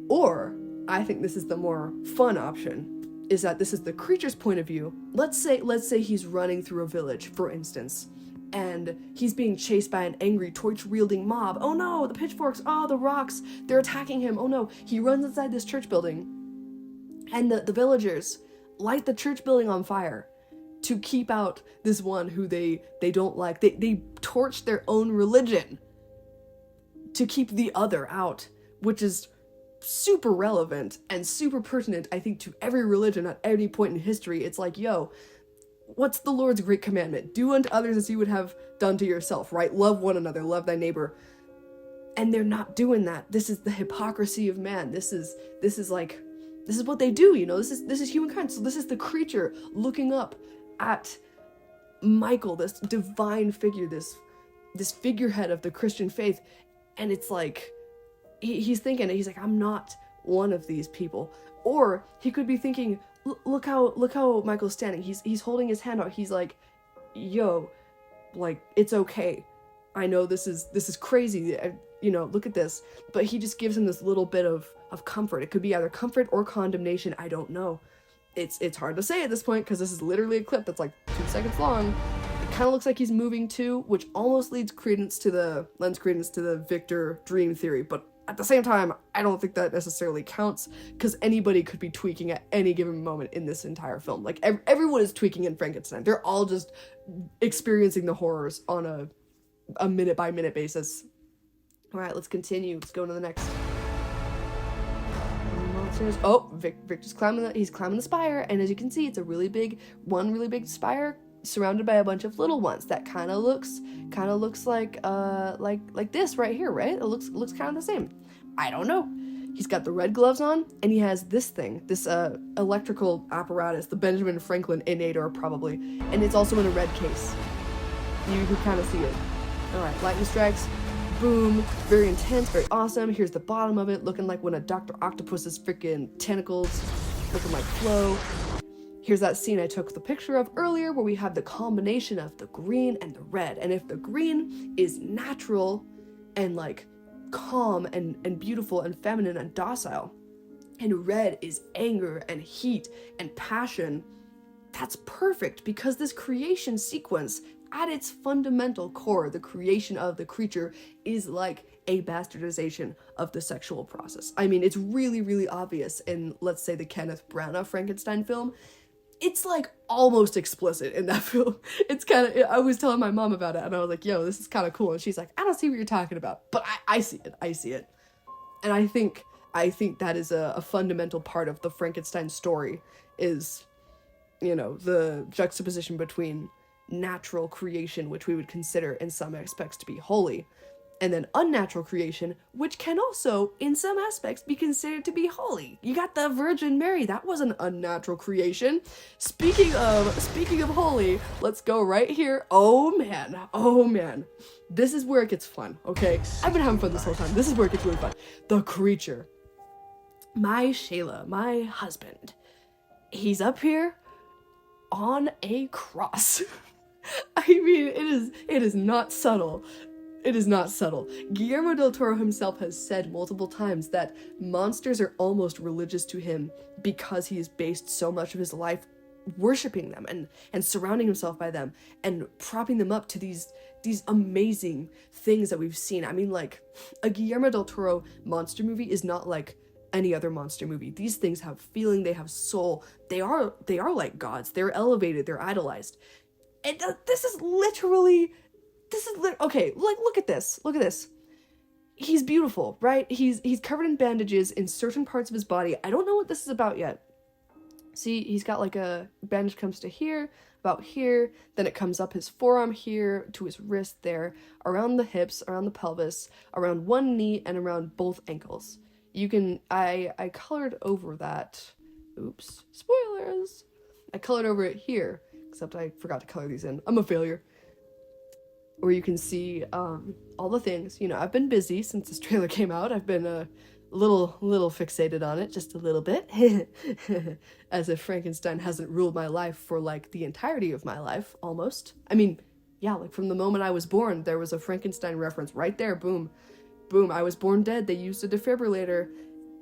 Or I think this is the more fun option, is that this is the creature's point of view. Let's say he's running through a village, for instance, and he's being chased by an angry torch-wielding mob. Oh no, the pitchforks, oh, the rocks, they're attacking him. Oh no, he runs inside this church building, and the villagers, light the church building on fire to keep out this one who they don't like. They torch their own religion to keep the other out, which is super relevant and super pertinent, I think, to every religion at any point in history. It's like, yo, what's the Lord's great commandment? Do unto others as you would have done to yourself, right? Love one another, love thy neighbor. And they're not doing that. This is the hypocrisy of man. This is what they do, you know? This is humankind. So this is the creature looking up at Michael, this divine figure, this figurehead of the Christian faith. And it's like, he's thinking, he's like, I'm not one of these people. Or he could be thinking, look how Michael's standing. He's holding his hand out. He's like, yo, like, it's okay. I know this is crazy. You know, look at this. But he just gives him this little bit of comfort. It could be either comfort or condemnation. I don't know. It's hard to say at this point because this is literally a clip that's like 2 seconds long. It kind of looks like he's moving too, which almost lends credence to the Victor dream theory. But at the same time, I don't think that necessarily counts because anybody could be tweaking at any given moment in this entire film. Like everyone is tweaking in Frankenstein. They're all just experiencing the horrors on a minute by minute basis. All right, let's continue. Let's go to the next. Oh, Victor's climbing the spire, and as you can see, it's really big spire surrounded by a bunch of little ones that kind of looks like this right here, right? It looks kind of the same. I don't know. He's got the red gloves on, and he has this electrical apparatus, the Benjamin Franklin Innator probably, and it's also in a red case. You can kind of see it. All right, lightning strikes. Boom, very intense, very awesome. Here's the bottom of it, looking like one of Dr. Octopus's freaking tentacles, looking like Flo. Here's that scene I took the picture of earlier where we have the combination of the green and the red. And if the green is natural and like calm and beautiful and feminine and docile, and red is anger and heat and passion, that's perfect because this creation sequence, at its fundamental core, the creation of the creature is like a bastardization of the sexual process. I mean, it's really, really obvious in, let's say, the Kenneth Branagh Frankenstein film. It's like almost explicit in that film. It's kind of, I was telling my mom about it and I was like, yo, this is kind of cool. And she's like, I don't see what you're talking about, but I see it. And I think that is a fundamental part of the Frankenstein story is, you know, the juxtaposition between natural creation, which we would consider in some aspects to be holy, and then unnatural creation, which can also in some aspects be considered to be holy. You got the Virgin Mary, that was an unnatural creation. Speaking of holy, let's go right here. Oh man, this is where it gets fun. Okay, I've been having fun this whole time. This is where it gets really fun. The creature, my Shayla, my husband, he's up here on a cross. I mean, it is not subtle. It is not subtle. Guillermo del Toro himself has said multiple times that monsters are almost religious to him because he has based so much of his life worshiping them and surrounding himself by them and propping them up to these amazing things that we've seen. I mean, like, a Guillermo del Toro monster movie is not like any other monster movie. These things have feeling, they have soul. They are like gods. They're elevated, they're idolized. And this is literally okay, like, look at this. He's beautiful, right? He's covered in bandages in certain parts of his body. I don't know what this is about yet. See, he's got like a bandage comes to here, about here, then it comes up his forearm here to his wrist there, around the hips, around the pelvis, around one knee, and around both ankles. You can, I colored over that. Oops, spoilers. I colored over it here, except I forgot to color these in. I'm a failure. Where you can see all the things. You know, I've been busy since this trailer came out. I've been a little fixated on it, just a little bit. As if Frankenstein hasn't ruled my life for like the entirety of my life, almost. I mean, yeah, like from the moment I was born, there was a Frankenstein reference right there. Boom. Boom, I was born dead. They used a defibrillator.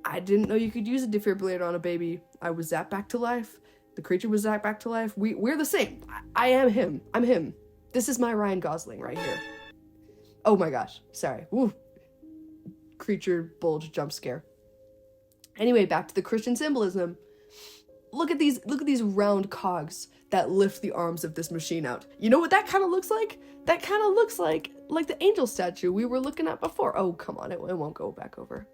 I didn't know you could use a defibrillator on a baby. I was zapped back to life. The creature was zapped back to life. We're the same. I am him. I'm him. This is my Ryan Gosling right here. Oh my gosh. Sorry. Woo. Creature bulge jump scare. Anyway, back to the Christian symbolism. look at these round cogs that lift the arms of this machine out. You know what that kind of looks like? That kind of looks like the angel statue we were looking at before. Oh, come on, it won't go back over.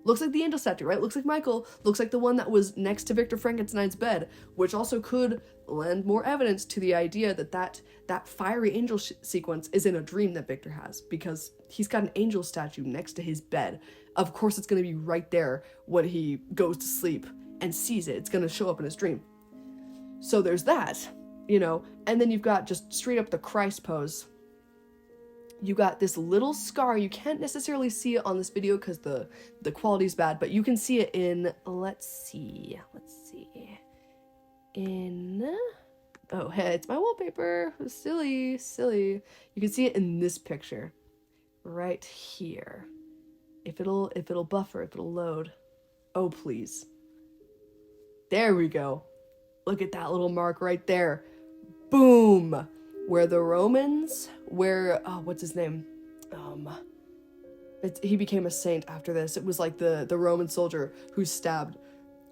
Looks like the angel statue, right? Looks like Michael. Looks like the one that was next to Victor Frankenstein's bed, which also could lend more evidence to the idea that fiery angel sequence is in a dream that Victor has, because he's got an angel statue next to his bed. Of course, it's going to be right there when he goes to sleep and sees it. It's going to show up in his dream. So there's that, you know, and then you've got just straight up the Christ pose. You got this little scar. You can't necessarily see it on this video because the quality's bad, but you can see it in, let's see, oh, hey, it's my wallpaper. Silly. You can see it in this picture right here. If it'll buffer, if it'll load. Oh, please. There we go. Look at that little mark right there. Boom. Where the Romans, what's his name? He became a saint after this. It was like the Roman soldier who stabbed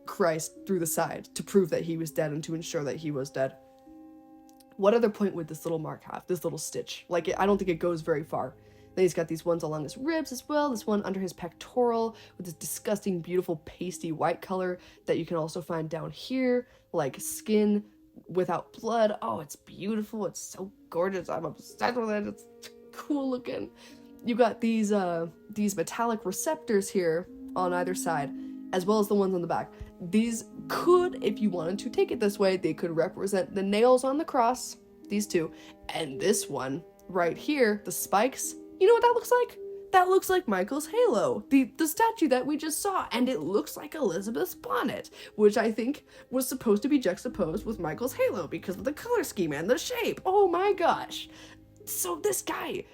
Christ through the side to prove that he was dead and to ensure that he was dead. What other point would this little mark have? This little stitch? Like, I don't think it goes very far. Then he's got these ones along his ribs as well. This one under his pectoral with this disgusting, beautiful, pasty white color that you can also find down here, like skin without blood. Oh, it's beautiful. It's so gorgeous. I'm obsessed with it. It's cool looking. You got these metallic receptors here on either side, as well as the ones on the back. These could, if you wanted to take it this way, they could represent the nails on the cross, these two, and this one right here, the spikes. You know what that looks like? That looks like Michael's halo, the statue that we just saw, and it looks like Elizabeth's bonnet, which I think was supposed to be juxtaposed with Michael's halo because of the color scheme and the shape. Oh my gosh. So this guy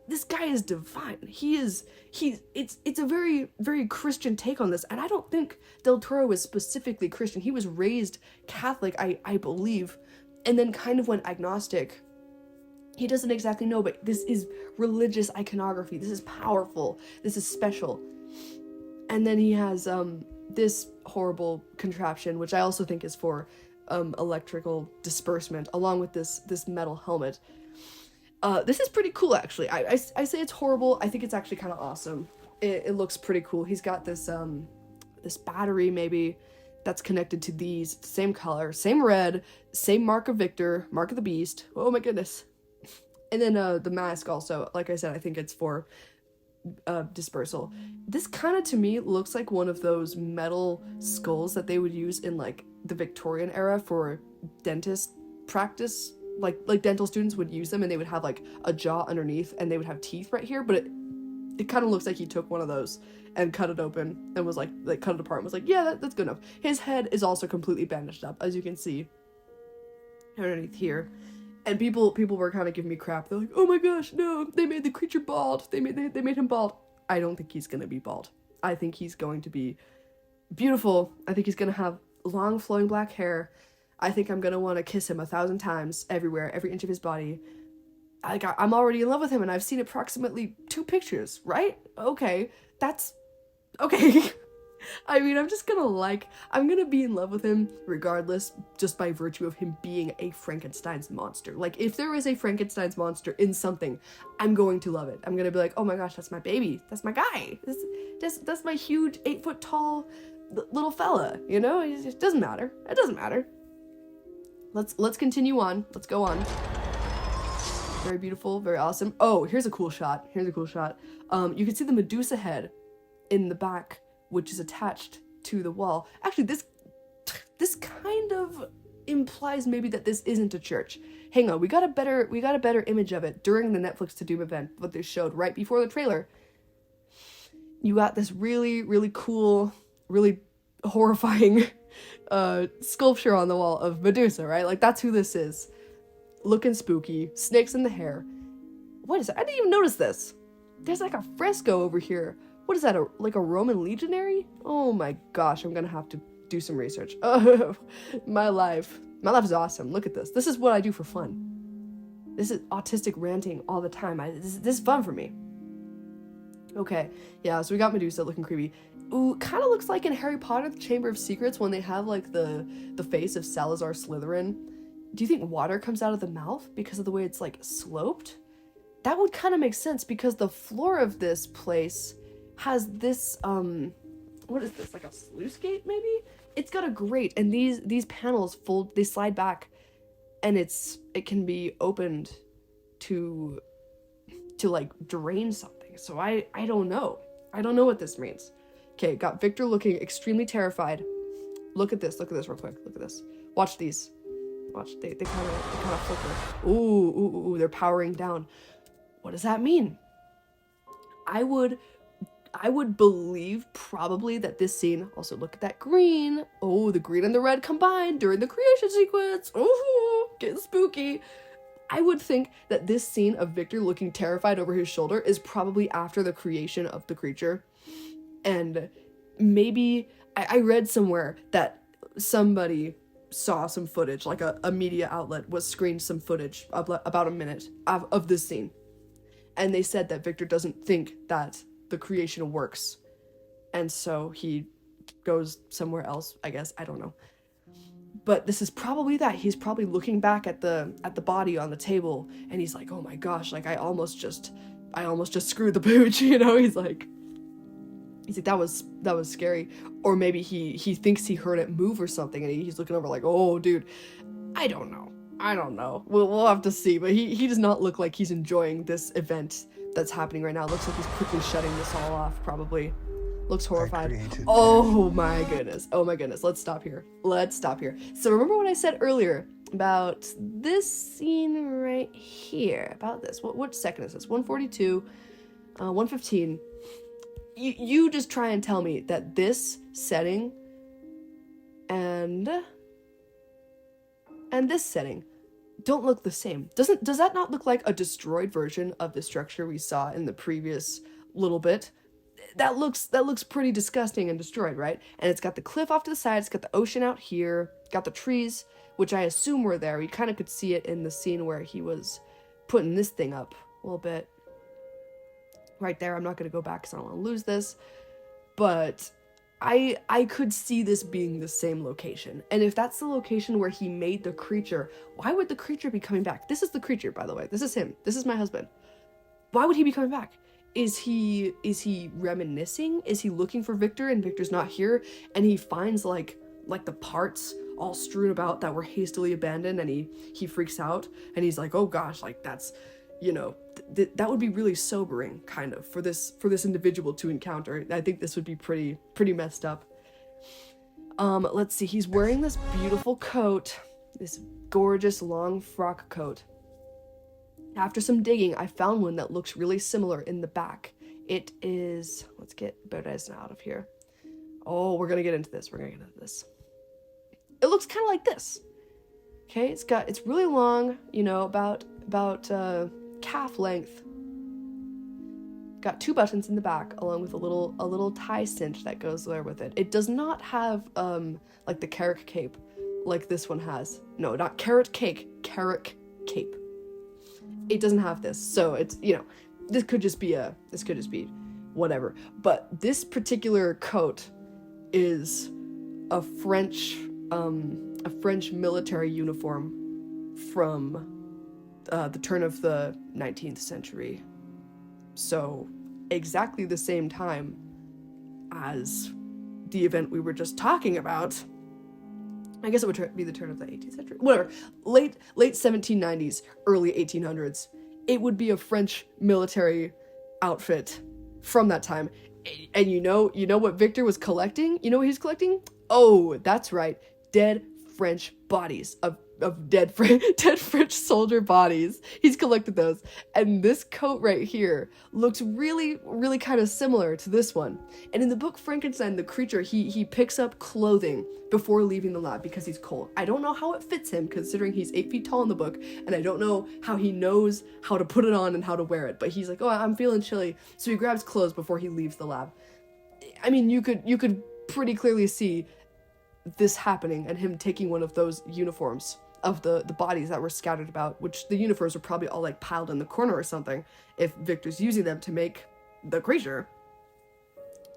is divine. It's a very, very Christian take on this, and I don't think Del Toro was specifically Christian. He was raised Catholic, I believe, and then kind of went agnostic. He doesn't exactly know, but this is religious iconography. This is powerful. This is special. And then he has this horrible contraption, which I also think is for electrical disbursement, along with this metal helmet. This is pretty cool, actually. I say it's horrible. I think it's actually kind of awesome. It looks pretty cool. He's got this this battery, maybe, that's connected to these. Same color, same red, same mark of Victor, mark of the beast. Oh my goodness. And then the mask also, like I said, I think it's for dispersal. This kind of, to me, looks like one of those metal skulls that they would use in, like, the Victorian era for dentist practice. Like dental students would use them, and they would have, like, a jaw underneath, and they would have teeth right here, but it kind of looks like he took one of those and cut it open and was, like cut it apart and was like, yeah, that's good enough. His head is also completely bandaged up, as you can see underneath here. And people were kind of giving me crap. They're like, oh my gosh, no, they made the creature bald. They made him bald. I don't think he's going to be bald. I think he's going to be beautiful. I think he's going to have long flowing black hair. I think I'm going to want to kiss him 1,000 times everywhere, every inch of his body. I'm already in love with him, and I've seen approximately 2 pictures, right? Okay, that's okay. I mean, I'm gonna be in love with him regardless, just by virtue of him being a Frankenstein's monster. Like, if there is a Frankenstein's monster in something, I'm going to love it. I'm gonna be like, oh my gosh, that's my baby. That's my guy. That's my huge 8-foot tall little fella, you know? It doesn't matter. It doesn't matter. Let's continue on. Let's go on. Very beautiful, very awesome. Oh, here's a cool shot. You can see the Medusa head in the back, which is attached to the wall. Actually, this kind of implies maybe that this isn't a church. Hang on, we got a better image of it during the Netflix to Doom event, what they showed right before the trailer. You got this really, really cool, really horrifying sculpture on the wall of Medusa, right? Like, that's who this is. Looking spooky, snakes in the hair. What is that? I didn't even notice this. There's like a fresco over here. What is that, like a Roman legionary? Oh my gosh, I'm gonna have to do some research. Oh, my life is awesome. Look at this. This is what I do for fun. This is autistic ranting all the time. This is fun for me. Okay, yeah, so we got Medusa looking creepy. Ooh, kind of looks like in Harry Potter, the Chamber of Secrets, when they have like the face of Salazar Slytherin. Do you think water comes out of the mouth because of the way it's like sloped? That would kind of make sense because the floor of this place has this, what is this, like a sluice gate maybe? It's got a grate, and these panels fold, they slide back, and it can be opened to like drain something. So I don't know. I don't know what this means. Okay, got Victor looking extremely terrified. Look at this real quick. Look at this. Watch these. Watch, they kind of flicker. Ooh, they're powering down. What does that mean? I would believe probably that this scene, also look at that green. Oh, the green and the red combined during the creation sequence. Oh, getting spooky. I would think that this scene of Victor looking terrified over his shoulder is probably after the creation of the creature. And maybe, I read somewhere that somebody saw some footage, like a media outlet was screened some footage of about a minute of this scene. And they said that Victor doesn't think that the creation works. And so he goes somewhere else, I guess. I don't know. But this is probably that. He's probably looking back at the body on the table, and he's like, oh my gosh, like I almost just screwed the pooch, you know? He's like, that was scary. Or maybe he thinks he heard it move or something, and he's looking over like, oh dude, I don't know. We'll have to see. But he does not look like he's enjoying this event that's happening right now. Looks like he's quickly shutting this all off, probably. Looks horrified. Oh my goodness. Let's stop here. So remember what I said earlier about this scene right here? About this. What second is this? 142, 115. You just try and tell me that this setting and this setting don't look the same. Does that not look like a destroyed version of the structure we saw in the previous little bit? That looks pretty disgusting and destroyed, right? And it's got the cliff off to the side, it's got the ocean out here, got the trees, which I assume were there. You kind of could see it in the scene where he was putting this thing up a little bit. Right there, I'm not going to go back because I don't want to lose this. But I could see this being the same location. And if that's the location where he made the creature, why would the creature be coming back? This is the creature, by the way. This is him. This is my husband. Why would he be coming back? Is he reminiscing? Is he looking for Victor and Victor's not here? And he finds like the parts all strewn about that were hastily abandoned, and he freaks out and he's like, oh gosh, like that's, you know, that would be really sobering kind of for this individual to encounter. I think this would be pretty messed up. Let's see, he's wearing this beautiful coat, this gorgeous long frock coat. After some digging, I found one that looks really similar in the back. It is, let's get Bodez out of here. Oh, we're gonna get into this. It looks kind of like this. Okay, it's really long, you know, about calf length. Got 2 buttons in the back, along with a little tie cinch that goes there with it. It does not have like the carrot cape like this one has. No, not carrot cake, carrot cape. It doesn't have this, so it's, you know, this could just be whatever. But this particular coat is a French military uniform from the turn of the 19th century. So exactly the same time as the event we were just talking about. I guess it would be the turn of the 18th century. Whatever. Late 1790s, early 1800s. It would be a French military outfit from that time. And you know what Victor was collecting? You know what he's collecting? Oh, that's right. Dead French bodies of dead French soldier bodies. He's collected those. And this coat right here looks really, really kind of similar to this one. And in the book Frankenstein, the creature, he picks up clothing before leaving the lab because he's cold. I don't know how it fits him, considering he's 8 feet tall in the book, and I don't know how he knows how to put it on and how to wear it. But he's like, oh, I'm feeling chilly. So he grabs clothes before he leaves the lab. I mean, you could pretty clearly see this happening and him taking one of those uniforms of the bodies that were scattered about, which the uniforms are probably all like piled in the corner or something if Victor's using them to make the creature.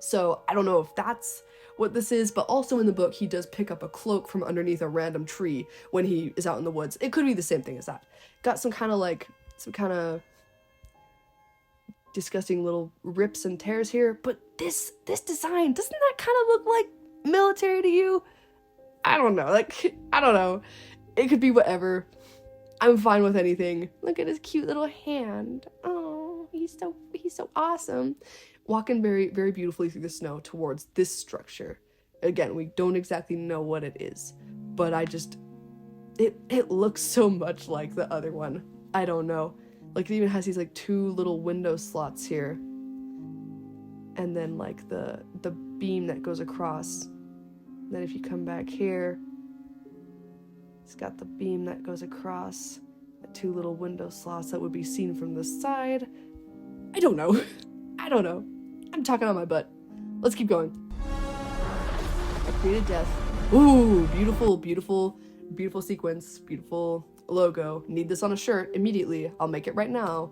So I don't know if that's what this is, but also in the book he does pick up a cloak from underneath a random tree when he is out in the woods. It could be the same thing as that. Got some kind of disgusting little rips and tears here, but this design, doesn't that kind of look like military to you? I don't know, I don't know. It could be whatever. I'm fine with anything. Look at his cute little hand. Oh, he's so awesome. Walking very, very beautifully through the snow towards this structure. Again, we don't exactly know what it is, but it looks so much like the other one. I don't know. Like, it even has these, like, 2 little window slots here. And then, like, the beam that goes across. And then if you come back here, it's got the beam that goes across. The 2 little window slots that would be seen from the side. I don't know. I don't know. I'm talking on my butt. Let's keep going. A created death. Ooh, beautiful, beautiful, beautiful sequence. Beautiful logo. Need this on a shirt immediately. I'll make it right now.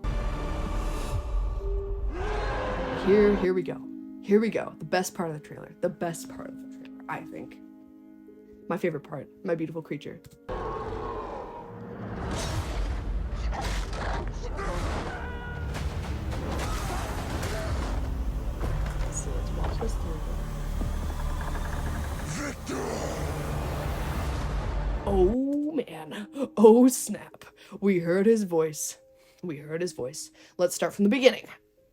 Here we go. Here we go. The best part of the trailer. The best part of the trailer, I think. My favorite part. My beautiful creature. So let's walk this through. Oh man. Oh snap. We heard his voice. We heard his voice. Let's start from the beginning.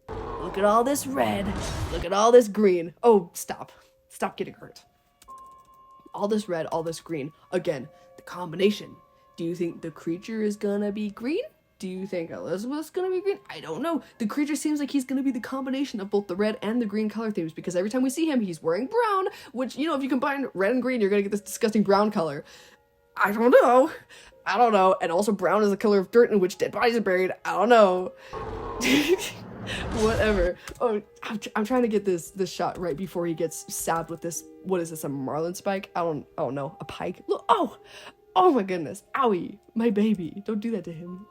Look at all this red. Look at all this green. Oh, stop. Stop getting hurt. All this red, all this green. Again, the combination. Do you think the creature is gonna be green? Do you think Elizabeth's gonna be green? I don't know. The creature seems like he's gonna be the combination of both the red and the green color themes, because every time we see him, he's wearing brown, which, you know, if you combine red and green, you're gonna get this disgusting brown color. I don't know. I don't know. And also brown is the color of dirt in which dead bodies are buried. I don't know. Whatever. Oh, I'm trying to get this shot right before he gets stabbed with this. What is this? A marlin spike? I don't know. A pike? Look. Oh my goodness. Owie. My baby. Don't do that to him.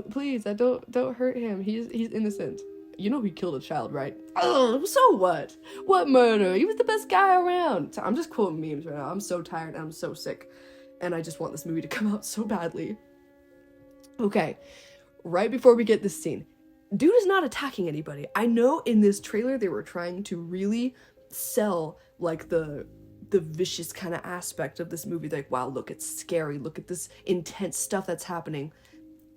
Please. Don't hurt him. He's innocent. You know he killed a child, right? Oh, so what? What murder? He was the best guy around. I'm just quoting memes right now. I'm so tired and I'm so sick. And I just want this movie to come out so badly. Okay. Right before we get this scene. Dude is not attacking anybody. I know in this trailer they were trying to really sell, like, the vicious kind of aspect of this movie. Like, wow, look, it's scary. Look at this intense stuff that's happening.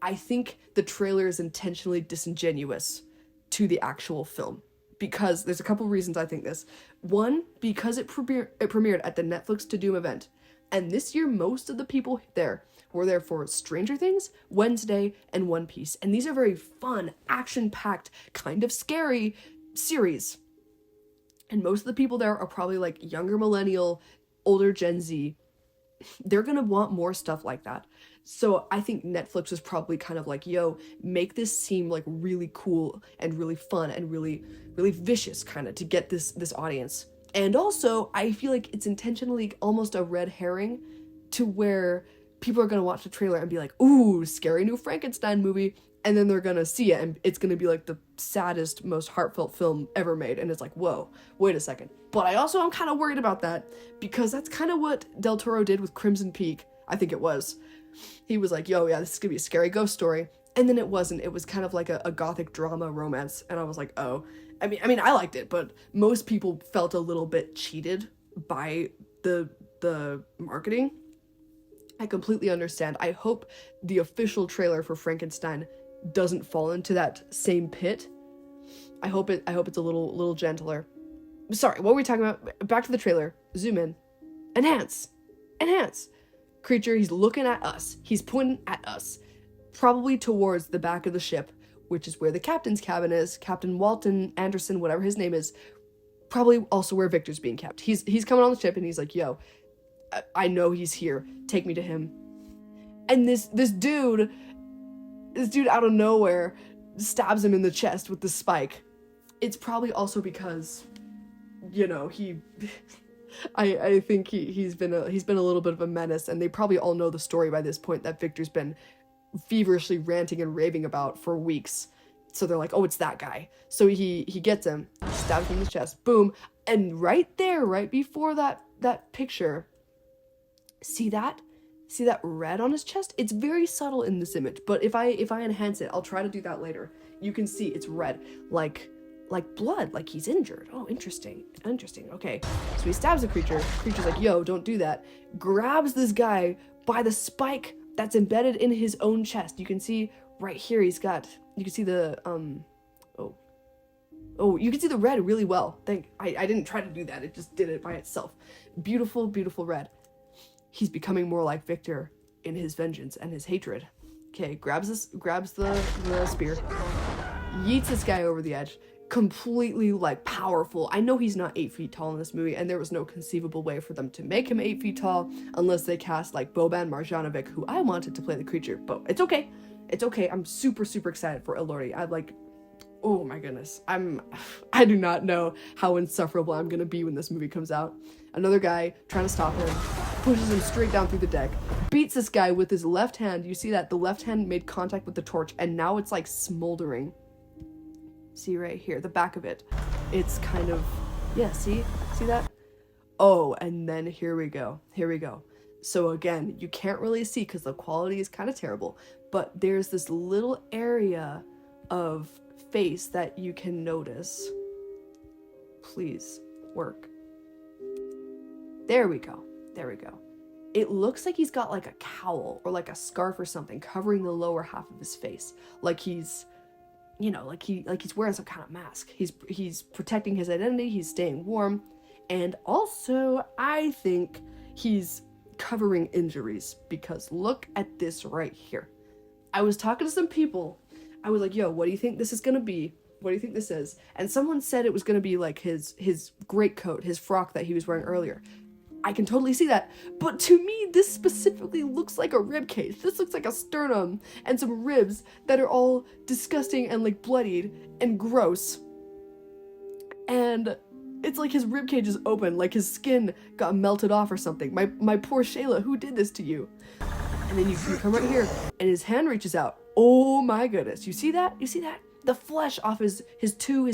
I think the trailer is intentionally disingenuous to the actual film, because there's a couple reasons I think this. One, because it premiered at the Netflix To Doom event, and this year most of the people there were there for Stranger Things, Wednesday, and One Piece, and these are very fun, action-packed, kind of scary series. And most of the people there are probably like younger millennial, older Gen Z. They're gonna want more stuff like that. So I think Netflix was probably kind of like, yo, make this seem like really cool and really fun and really, really vicious, kind of, to get this audience. And also, I feel like it's intentionally almost a red herring to where people are gonna watch the trailer and be like, ooh, scary new Frankenstein movie, and then they're gonna see it and it's gonna be like the saddest, most heartfelt film ever made, and it's like, whoa, wait a second. But I also am kind of worried about that, because that's kind of what Del Toro did with Crimson Peak, I think it was. He was like, yo, yeah, this is gonna be a scary ghost story, and then it wasn't. It was kind of like a gothic drama romance, and I was like, oh. I mean, I liked it, but most people felt a little bit cheated by the marketing. I completely understand. I hope the official trailer for Frankenstein doesn't fall into that same pit. I hope it's a little gentler. Sorry, what were we talking about? Back to the trailer. Zoom in. Enhance. Creature, he's looking at us. He's pointing at us. Probably towards the back of the ship, which is where the captain's cabin is. Captain Walton Anderson, whatever his name is. Probably also where Victor's being kept. He's coming on the ship and he's like, yo, I know he's here. Take me to him. And this dude out of nowhere stabs him in the chest with the spike. It's probably also because, you know, I think he's been a little bit of a menace, and they probably all know the story by this point that Victor's been feverishly ranting and raving about for weeks. So they're like, oh, it's that guy. So he gets him, stabs him in the chest, boom. And right there, right before that picture, see that? See that red on his chest? It's very subtle in this image, but if I enhance it, I'll try to do that later. You can see it's red, like blood, like he's injured. Oh, interesting. Okay, so he stabs the creature. Creature's like, yo, don't do that. Grabs this guy by the spike that's embedded in his own chest. You can see right here, you can see the, you can see the red really well. I didn't try to do that. It just did it by itself. Beautiful, beautiful red. He's becoming more like Victor in his vengeance and his hatred. Okay, grabs the spear, yeets this guy over the edge. Completely like powerful. I know he's not 8 feet tall in this movie, and there was no conceivable way for them to make him 8 feet tall unless they cast like Boban Marjanovic, who I wanted to play the creature, but it's okay. It's okay. I'm super, super excited for Elordi. Oh my goodness. I do not know how insufferable I'm gonna be when this movie comes out. Another guy trying to stop him, pushes him straight down through the deck, beats this guy with his left hand. You see that? The left hand made contact with the torch, and now it's like smoldering. See right here, the back of it. It's kind of, yeah, see that? Oh, and then here we go. So again, you can't really see because the quality is kind of terrible, but there's this little area of face that you can notice. Please, work. There we go. It looks like he's got like a cowl or like a scarf or something covering the lower half of his face. Like he's, like he's wearing some kind of mask. He's protecting his identity, he's staying warm, and also I think he's covering injuries, because look at this right here. I was talking to some people. I was like, yo, what do you think this is gonna be? What do you think this is? And someone said it was gonna be like his greatcoat, his frock that he was wearing earlier. I can totally see that, but to me, this specifically looks like a rib cage. This looks like a sternum and some ribs that are all disgusting and like bloodied and gross. And it's like his rib cage is open, like his skin got melted off or something. My poor Shayla, who did this to you? And then you come right here, and his hand reaches out. Oh my goodness, you see that? The flesh off his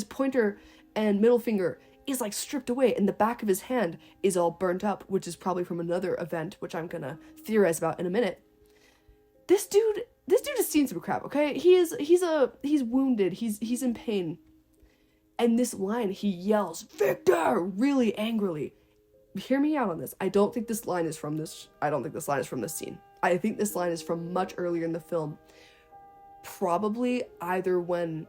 pointer and middle finger is like stripped away, and the back of his hand is all burnt up, which is probably from another event, which I'm gonna theorize about in a minute. This dude has seen some crap, okay? He's wounded, he's in pain. And this line, he yells, "Victor!" really angrily. Hear me out on this. I don't think this line is from this scene. I think this line is from much earlier in the film. Probably either when,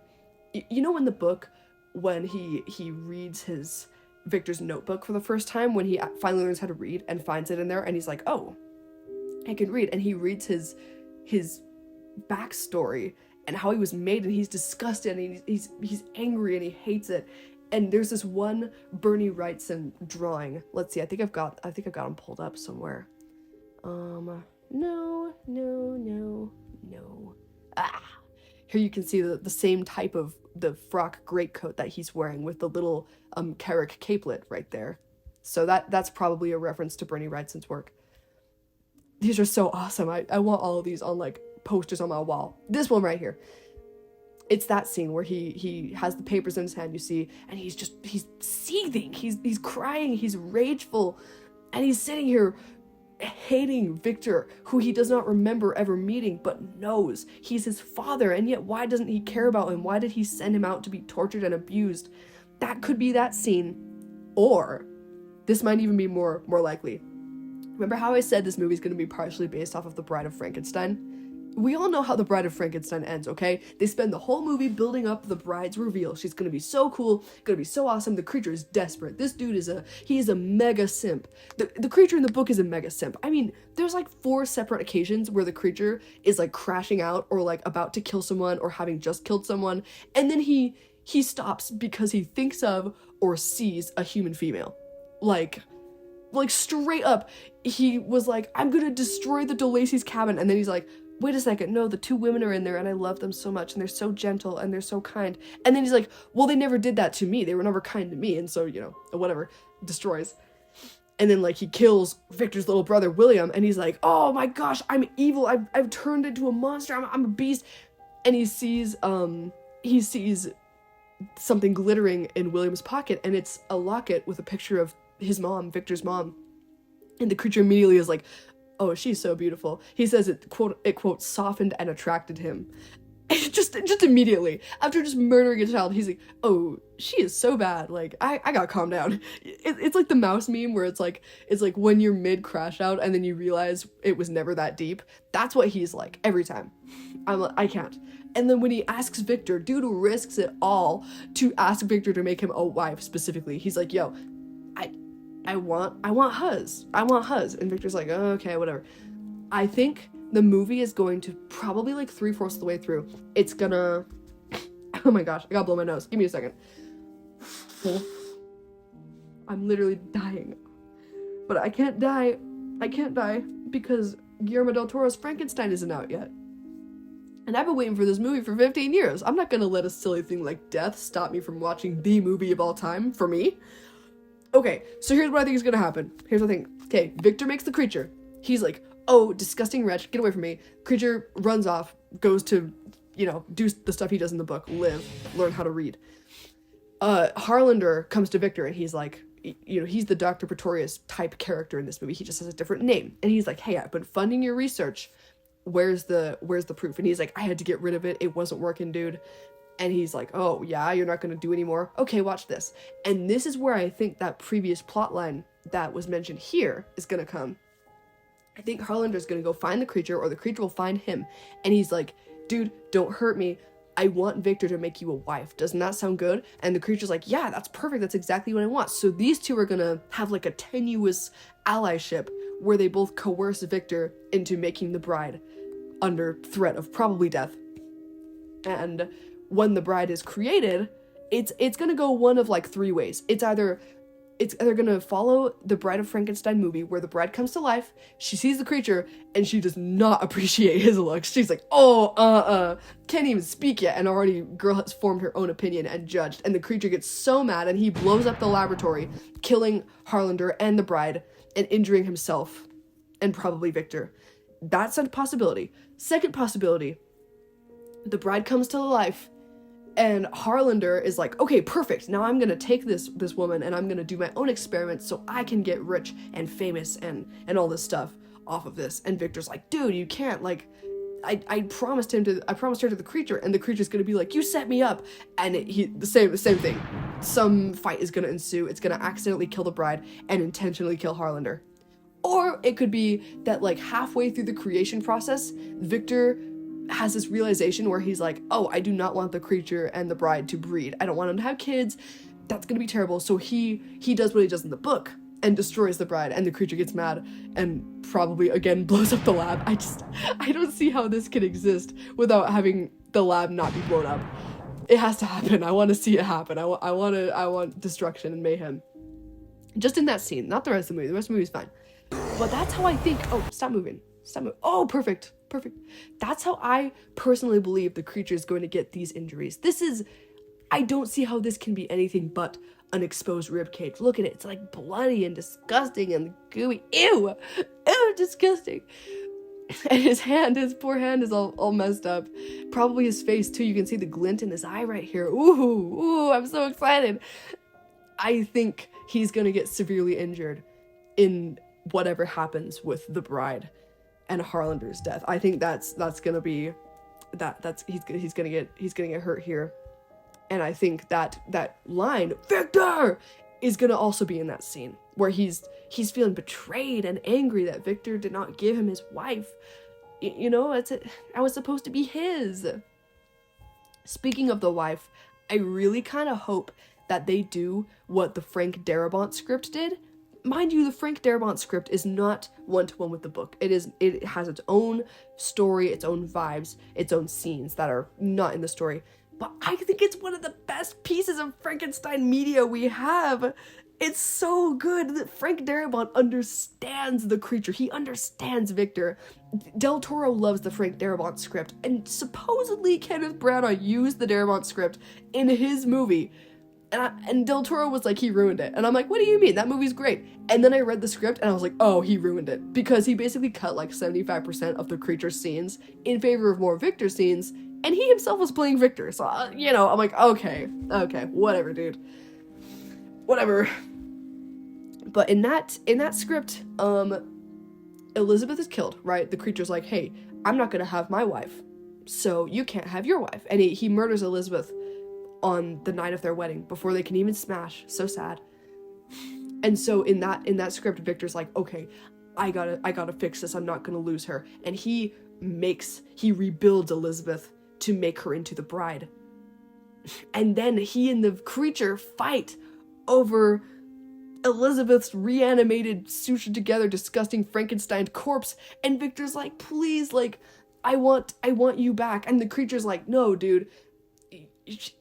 in the book, when he reads Victor's notebook for the first time, when he finally learns how to read and finds it in there, and he's like, oh, I can read, and he reads his backstory and how he was made, and he's disgusted, and he's angry, and he hates it. And there's this one Bernie Wrightson drawing. Let's see, I think I've got him pulled up somewhere. No. Here you can see the same type of the frock greatcoat that he's wearing with the little Carrick capelet right there. So that's probably a reference to Bernie Wrightson's work. These are so awesome. I want all of these on like posters on my wall. This one right here. It's that scene where he has the papers in his hand, you see, and he's seething. He's crying, he's rageful, and he's sitting here hating Victor, who he does not remember ever meeting, but knows he's his father, and yet why doesn't he care about him? Why did he send him out to be tortured and abused? That could be that scene, or this might even be more likely. Remember how I said this movie's going to be partially based off of The Bride of Frankenstein? We all know how The Bride of Frankenstein ends, okay? They spend the whole movie building up the bride's reveal. She's gonna be so cool, gonna be so awesome. The creature is desperate. This dude is a mega simp. The creature in the book is a mega simp. I mean, there's like 4 separate occasions where the creature is like crashing out or like about to kill someone or having just killed someone, and then he stops because he thinks of or sees a human female. Like straight up, he was like, I'm gonna destroy the DeLacy's cabin, and then he's like, wait a second, no, the 2 women are in there and I love them so much and they're so gentle and they're so kind. And then he's like, well, they never did that to me. They were never kind to me. And so, whatever, destroys. And then like he kills Victor's little brother, William, and he's like, oh my gosh, I'm evil. I've turned into a monster. I'm a beast. And he sees he sees something glittering in William's pocket, and it's a locket with a picture of his mom, Victor's mom. And the creature immediately is like, oh, she's so beautiful. He says it quote softened and attracted him. just immediately, after just murdering a child, he's like, oh, she is so bad. Like, I gotta calm down. It's like the mouse meme where it's like when you're mid crash out and then you realize it was never that deep. That's what he's like every time. I'm like, I can't. And then when he asks Victor, dude risks it all to ask Victor to make him a wife specifically. He's like, yo, I want Huz. I want Huz. And Victor's like, oh, okay, whatever. I think the movie is going to probably like 3/4 of the way through. It's gonna, oh my gosh, I gotta blow my nose. Give me a second. I'm literally dying. But I can't die. I can't die because Guillermo del Toro's Frankenstein isn't out yet. And I've been waiting for this movie for 15 years. I'm not gonna let a silly thing like death stop me from watching the movie of all time, for me. Okay, so here's what I think is gonna happen. Here's what I think. Okay, Victor makes the creature. He's like, oh, disgusting wretch, get away from me. Creature runs off, goes to, do the stuff he does in the book, learn how to read. Harlander comes to Victor and he's like, he's the Dr. Pretorius type character in this movie. He just has a different name. And he's like, hey, I've been funding your research. Where's the proof? And he's like, I had to get rid of it. It wasn't working, dude. And he's like, oh, yeah, you're not going to do anymore? Okay, watch this. And this is where I think that previous plotline that was mentioned here is going to come. I think Harlander's going to go find the creature, or the creature will find him. And he's like, dude, don't hurt me. I want Victor to make you a wife. Doesn't that sound good? And the creature's like, yeah, that's perfect. That's exactly what I want. So these two are going to have like a tenuous allyship where they both coerce Victor into making the bride under threat of probably death. And when the bride is created, it's gonna go one of like 3 ways. It's either gonna follow the Bride of Frankenstein movie where the bride comes to life, she sees the creature, and she does not appreciate his looks. She's like, oh, can't even speak yet, and already girl has formed her own opinion and judged, and the creature gets so mad and he blows up the laboratory, killing Harlander and the bride, and injuring himself, and probably Victor. That's a possibility. Second possibility, the bride comes to life, and Harlander is like, okay, perfect. Now I'm gonna take this woman and I'm gonna do my own experiments so I can get rich and famous and all this stuff off of this. And Victor's like, dude, you can't. Like, I promised her to the creature, and the creature's gonna be like, you set me up. And the same thing. Some fight is gonna ensue. It's gonna accidentally kill the bride and intentionally kill Harlander. Or it could be that like halfway through the creation process, Victor has this realization where he's like, oh, I do not want the creature and the bride to breed. I don't want them to have kids. That's gonna be terrible. So he does what he does in the book and destroys the bride, and the creature gets mad and probably again blows up the lab. I don't see how this can exist without having the lab not be blown up. It has to happen. I want to see it happen. I want destruction and mayhem. Just in that scene, not the rest of the movie. The rest of the movie is fine. But that's how I think. Oh, stop moving. Oh, perfect. That's how I personally believe the creature is going to get these injuries. I don't see how this can be anything but an exposed rib cage. Look at it. It's like bloody and disgusting and gooey. Ew, disgusting. And his poor hand is all messed up. Probably his face too. You can see the glint in his eye right here. Ooh, I'm so excited. I think he's gonna get severely injured in whatever happens with the bride and Harlander's death. I think that's gonna be he's gonna get hurt here. And I think that line, Victor, is gonna also be in that scene where he's feeling betrayed and angry that Victor did not give him his wife. I was supposed to be his. Speaking of the wife, I really kind of hope that they do what the Frank Darabont script did. Mind you, the Frank Darabont script is not one-to-one with the book. It has its own story, its own vibes, its own scenes that are not in the story. But I think it's one of the best pieces of Frankenstein media we have. It's so good that Frank Darabont understands the creature. He understands Victor. Del Toro loves the Frank Darabont script, and supposedly Kenneth Branagh used the Darabont script in his movie. And Del Toro was like, he ruined it. And I'm like, what do you mean? That movie's great. And then I read the script and I was like, oh, he ruined it. Because he basically cut like 75% of the creature scenes in favor of more Victor scenes. and he himself was playing Victor, so you know, I'm like, okay, whatever, dude, whatever. But in that script, Elizabeth is killed, right? The creature's like, hey, I'm not gonna have my wife, so you can't have your wife, and he murders Elizabeth on the night of their wedding before they can even smash. So sad. And so in that script, Victor's like, okay, I gotta fix this. I'm not gonna lose her. And he rebuilds Elizabeth to make her into the bride. And then he and the creature fight over Elizabeth's reanimated, sutured together, disgusting Frankenstein corpse. And Victor's like, please, like, I want you back. And the creature's like, no, dude.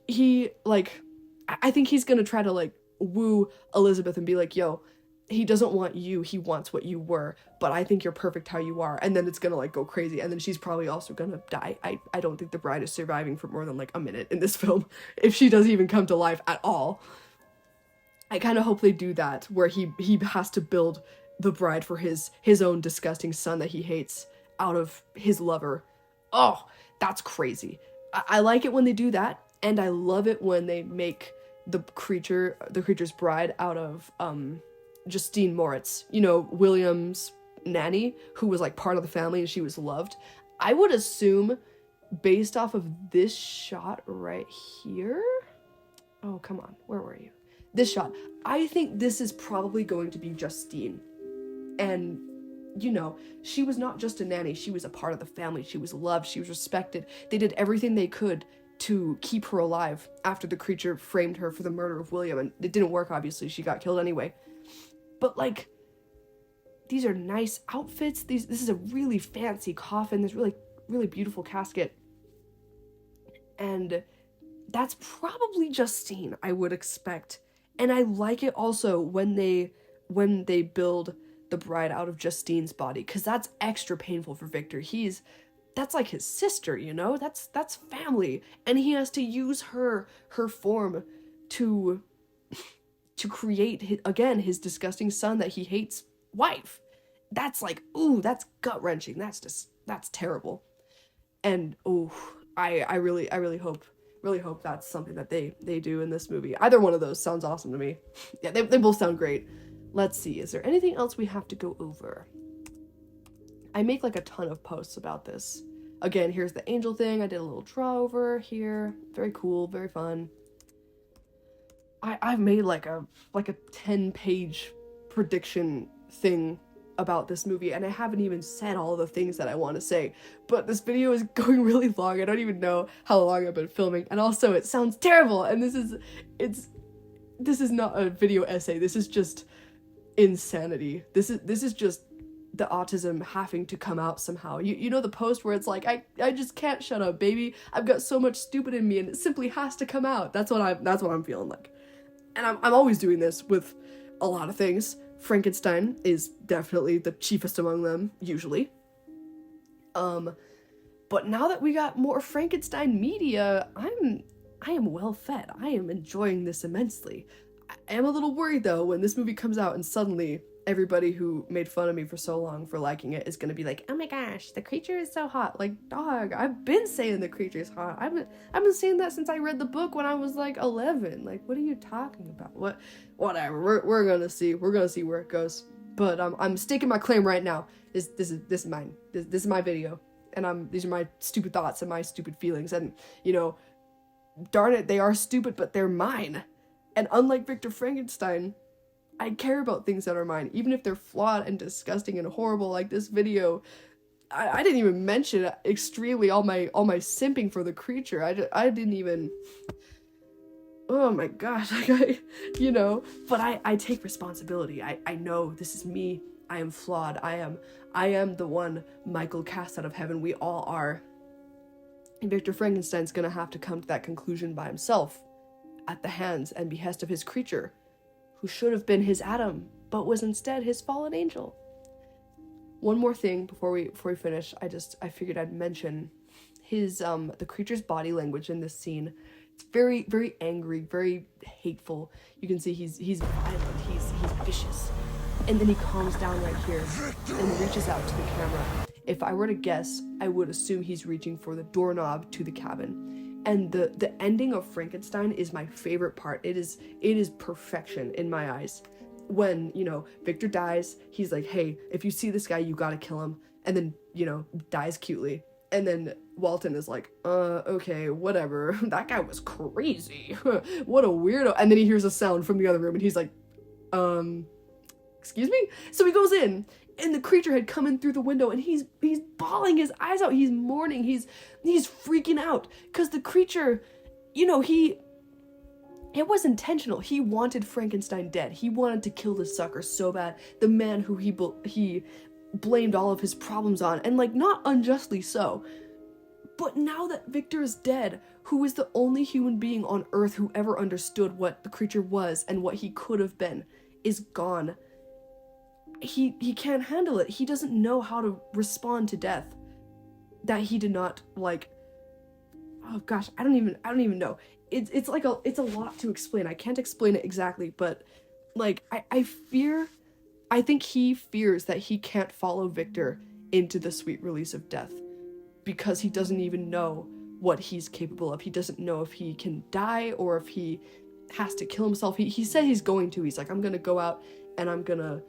He, like, I think he's gonna try to, like, woo Elizabeth and be like, yo, he doesn't want you, he wants what you were, but I think you're perfect how you are. And then it's gonna, like, go crazy, and then she's probably also gonna die. I don't think the bride is surviving for more than, like, a minute in this film, if she doesn't even come to life at all. I kind of hope they do that, where he has to build the bride for his own disgusting son that he hates out of his lover. Oh, that's crazy. I like it when they do that, and I love it when they make the creature's bride out of Justine Moritz, you know, William's nanny, who was like part of the family and she was loved. I would assume, based off of this shot right here, oh come on, where were you? This shot, I think this is probably going to be Justine. And you know, she was not just a nanny, she was a part of the family, she was loved, she was respected. They did everything they could to keep her alive after the creature framed her for the murder of William, and it didn't work, obviously, she got killed anyway. But like, these are nice outfits, this is a really fancy coffin, this really beautiful casket, and that's probably Justine, I would expect. And I like it also when they build the bride out of Justine's body, because that's extra painful for Victor. That's like his sister, you know, that's family, and he has to use her form to create his disgusting son that he hates wife. That's like, ooh, that's gut-wrenching. That's terrible. And I really hope that's something that they do in this movie. Either one of those sounds awesome to me. Yeah, they both sound great. Let's see, is there anything else we have to go over? I make like a ton of posts about this. Again, here's the angel thing. I did a little draw over here. Very cool, very fun. I've made like a 10-page prediction thing about this movie, and I haven't even said all the things that I want to say. But this video is going really long. I don't even know how long I've been filming, and also it sounds terrible. And this is not a video essay. This is just insanity. This is just the autism having to come out somehow. You know the post where it's like, I just can't shut up, baby. I've got so much stupid in me and it simply has to come out. That's what I'm feeling like. And I'm always doing this with a lot of things. Frankenstein is definitely the chiefest among them, usually. But now that we got more Frankenstein media, I am well fed. I am enjoying this immensely. I am a little worried though when this movie comes out and suddenly everybody who made fun of me for so long for liking it is gonna be like, oh my gosh, the creature is so hot. Like, dog, I've been saying the creature is hot. I've been saying that since I read the book when I was like 11. Like, what are you talking about? Whatever. We're gonna see. We're gonna see where it goes. But I'm staking my claim right now. This is mine. This is my video, and these are my stupid thoughts and my stupid feelings. And you know, darn it, they are stupid, but they're mine. And unlike Victor Frankenstein, I care about things that are mine, even if they're flawed and disgusting and horrible. Like this video, I didn't even mention extremely all my simping for the creature. I didn't even. Oh my gosh, like you know. But I take responsibility. I know this is me. I am flawed. I am the one Michael cast out of heaven. We all are. And Victor Frankenstein's gonna have to come to that conclusion by himself, at the hands and behest of his creature, who should have been his Adam, but was instead his fallen angel. One more thing before we finish, I figured I'd mention his the creature's body language in this scene. It's very, very angry, very hateful. You can see he's violent, he's vicious. And then he calms down right here and reaches out to the camera. if I were to guess, I would assume he's reaching for the doorknob to the cabin. And the ending of Frankenstein is my favorite part. It is perfection in my eyes. When, you know, Victor dies, he's like, hey, if you see this guy, you gotta kill him. And then, you know, dies cutely. And then Walton is like, okay, whatever. That guy was crazy. What a weirdo. And then he hears a sound from the other room and he's like, excuse me? So he goes in and the creature had come in through the window and he's bawling his eyes out. He's mourning. He's freaking out because the creature, you know, it was intentional. He wanted Frankenstein dead. He wanted to kill this sucker so bad. The man who he blamed all of his problems on, and like not unjustly so. But now that Victor is dead, who is the only human being on Earth who ever understood what the creature was and what he could have been, is gone. He can't handle it. He doesn't know how to respond to death. That he did not like. Oh gosh, I don't even know. It's a lot to explain. I can't explain it exactly, but like I think he fears that he can't follow Victor into the sweet release of death because he doesn't even know what he's capable of. He doesn't know if he can die or if he has to kill himself. He said he's going to. He's like, I'm gonna go out and I'm gonna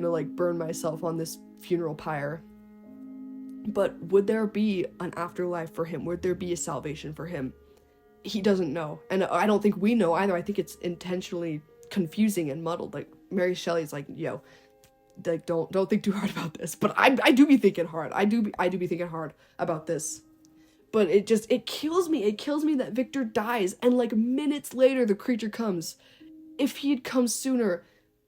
like burn myself on this funeral pyre. But would there be an afterlife for him? Would there be a salvation for him? He doesn't know. And I don't think we know either. I think it's intentionally confusing and muddled. Like Mary Shelley's like, yo, like don't think too hard about this. But I do be thinking hard. I do be thinking hard about this. But it kills me. It kills me that Victor dies and like minutes later the creature comes. If he had come sooner,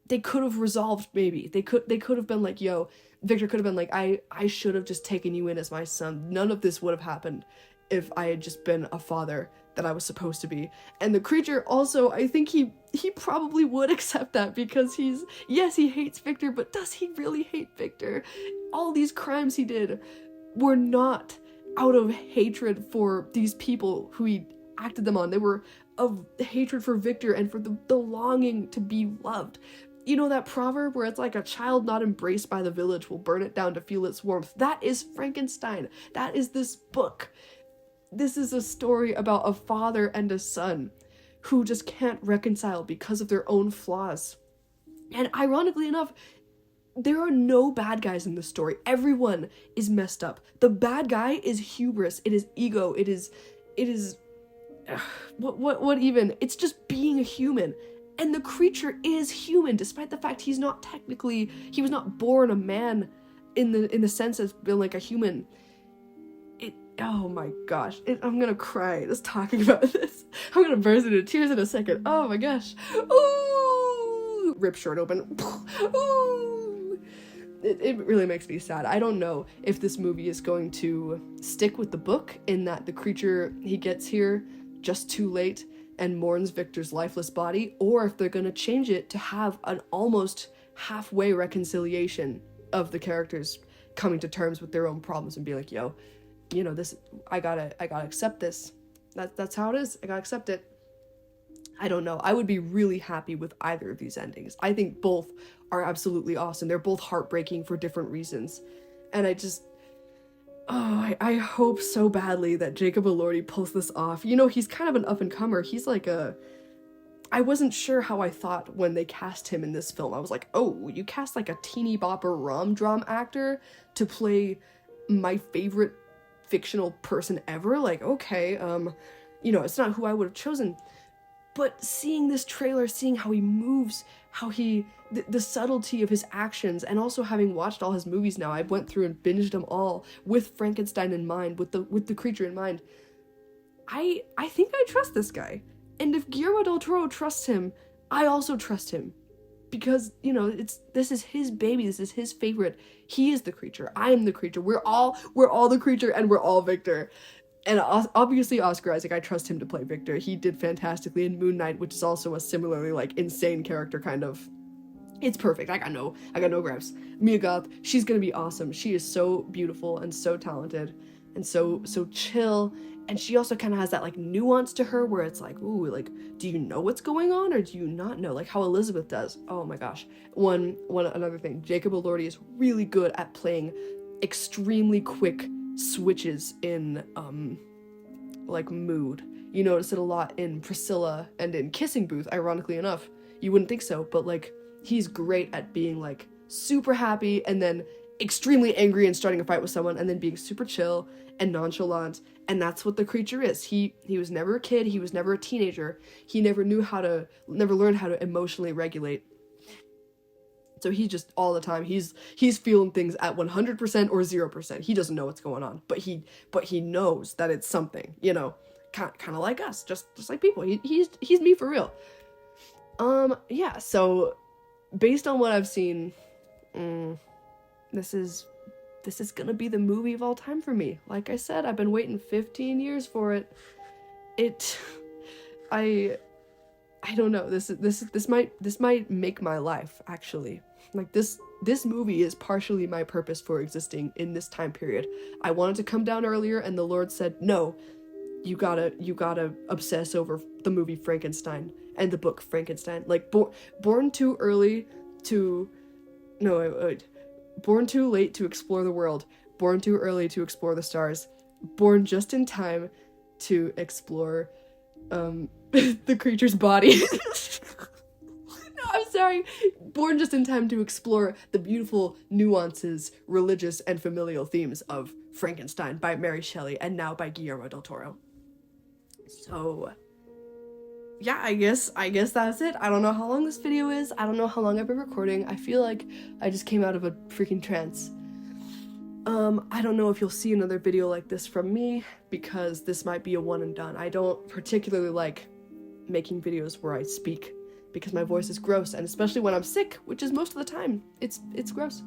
they could have resolved maybe. They could have been like, yo, Victor could have been like, I should have just taken you in as my son. None of this would have happened if I had just been a father that I was supposed to be. And the creature also, I think he probably would accept that because he hates Victor, but does he really hate Victor? All these crimes he did were not out of hatred for these people who he acted them on. They were of hatred for Victor and for the longing to be loved. You know that proverb where it's like a child not embraced by the village will burn it down to feel its warmth? That is Frankenstein. That is this book. This is a story about a father and a son who just can't reconcile because of their own flaws. And ironically enough, there are no bad guys in this story. Everyone is messed up. The bad guy is hubris. It is ego. It is what even? It's just being a human. And the creature is human, despite the fact he was not born a man in the sense of being like a human. Oh my gosh, I'm gonna cry just talking about this. I'm gonna burst into tears in a second. Oh my gosh. Ooh! Rip shirt open. Ooh! It really makes me sad. I don't know if this movie is going to stick with the book in that the creature, he gets here just too late and mourns Victor's lifeless body, or if they're gonna change it to have an almost halfway reconciliation of the characters coming to terms with their own problems and be like, yo, you know, this, I gotta accept this. That's how it is. I gotta accept it. I don't know. I would be really happy with either of these endings. I think both are absolutely awesome. They're both heartbreaking for different reasons. And I hope so badly that Jacob Elordi pulls this off. You know, he's kind of an up-and-comer. He's like I wasn't sure how I thought when they cast him in this film. I was like, oh, you cast like a teeny bopper rom-dram actor to play my favorite fictional person ever? Like, okay, you know, it's not who I would have chosen. But seeing this trailer, seeing how he moves, how the subtlety of his actions, and also having watched all his movies now, I went through and binged them all with Frankenstein in mind, with the creature in mind. I think I trust this guy. And if Guillermo del Toro trusts him, I also trust him. Because, you know, this is his baby, this is his favorite. He is the creature. I am the creature. We're all the creature, and we're all Victor. And obviously Oscar Isaac, I trust him to play Victor. He did fantastically in Moon Knight, which is also a similarly like insane character kind of. It's perfect. I got no gripes. Mia Goth, she's gonna be awesome. She is so beautiful and so talented and so chill. And she also kind of has that like nuance to her where it's like, ooh, like, do you know what's going on or do you not know? Like how Elizabeth does. Oh my gosh. Another thing, Jacob Elordi is really good at playing extremely quick switches in like mood. You notice it a lot in Priscilla and in Kissing Booth, ironically enough. You wouldn't think so, but like he's great at being like super happy and then extremely angry and starting a fight with someone and then being super chill and nonchalant. And that's what the creature is. He was never a kid, he was never a teenager. He never learned how to emotionally regulate. So he just all the time he's feeling things at 100% or 0%. He doesn't know what's going on, but he knows that it's something, you know, kind of like us, just like people. He's me for real. Yeah, so based on what I've seen, this is gonna be the movie of all time for me. Like I said, I've been waiting 15 years for it. I don't know. This might make my life, actually. Like this movie is partially my purpose for existing in this time period. I wanted to come down earlier, and the Lord said, "No, you gotta obsess over the movie Frankenstein and the book Frankenstein." Like born too early to, no, wait. Born too late to explore the world. Born too early to explore the stars. Born just in time to explore the creature's body. No, I'm sorry. Born just in time to explore the beautiful nuances, religious, and familial themes of Frankenstein by Mary Shelley and now by Guillermo del Toro. So, yeah, I guess that's it. I don't know how long this video is. I don't know how long I've been recording. I feel like I just came out of a freaking trance. I don't know if you'll see another video like this from me, because this might be a one and done. I don't particularly like making videos where I speak, because my voice is gross, and especially when I'm sick, which is most of the time, it's gross.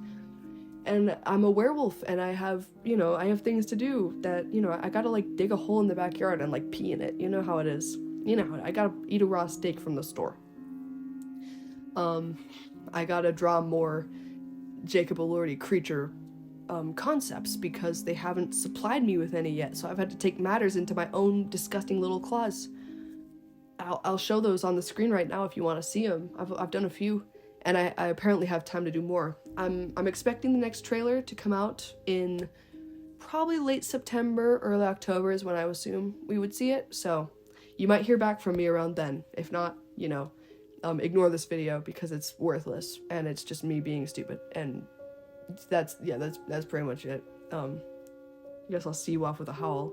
And I'm a werewolf, and I have things to do that, I gotta like dig a hole in the backyard and like pee in it. You know how it is. I gotta eat a raw steak from the store. I gotta draw more Jacob Elordi creature concepts, because they haven't supplied me with any yet, so I've had to take matters into my own disgusting little claws. I'll show those on the screen right now if you want to see them. I've done a few, and I apparently have time to do more. I'm expecting the next trailer to come out in probably late September, early October is when I assume we would see it, so you might hear back from me around then. If not, ignore this video because it's worthless and it's just me being stupid, and that's pretty much it. I guess I'll see you off with a howl.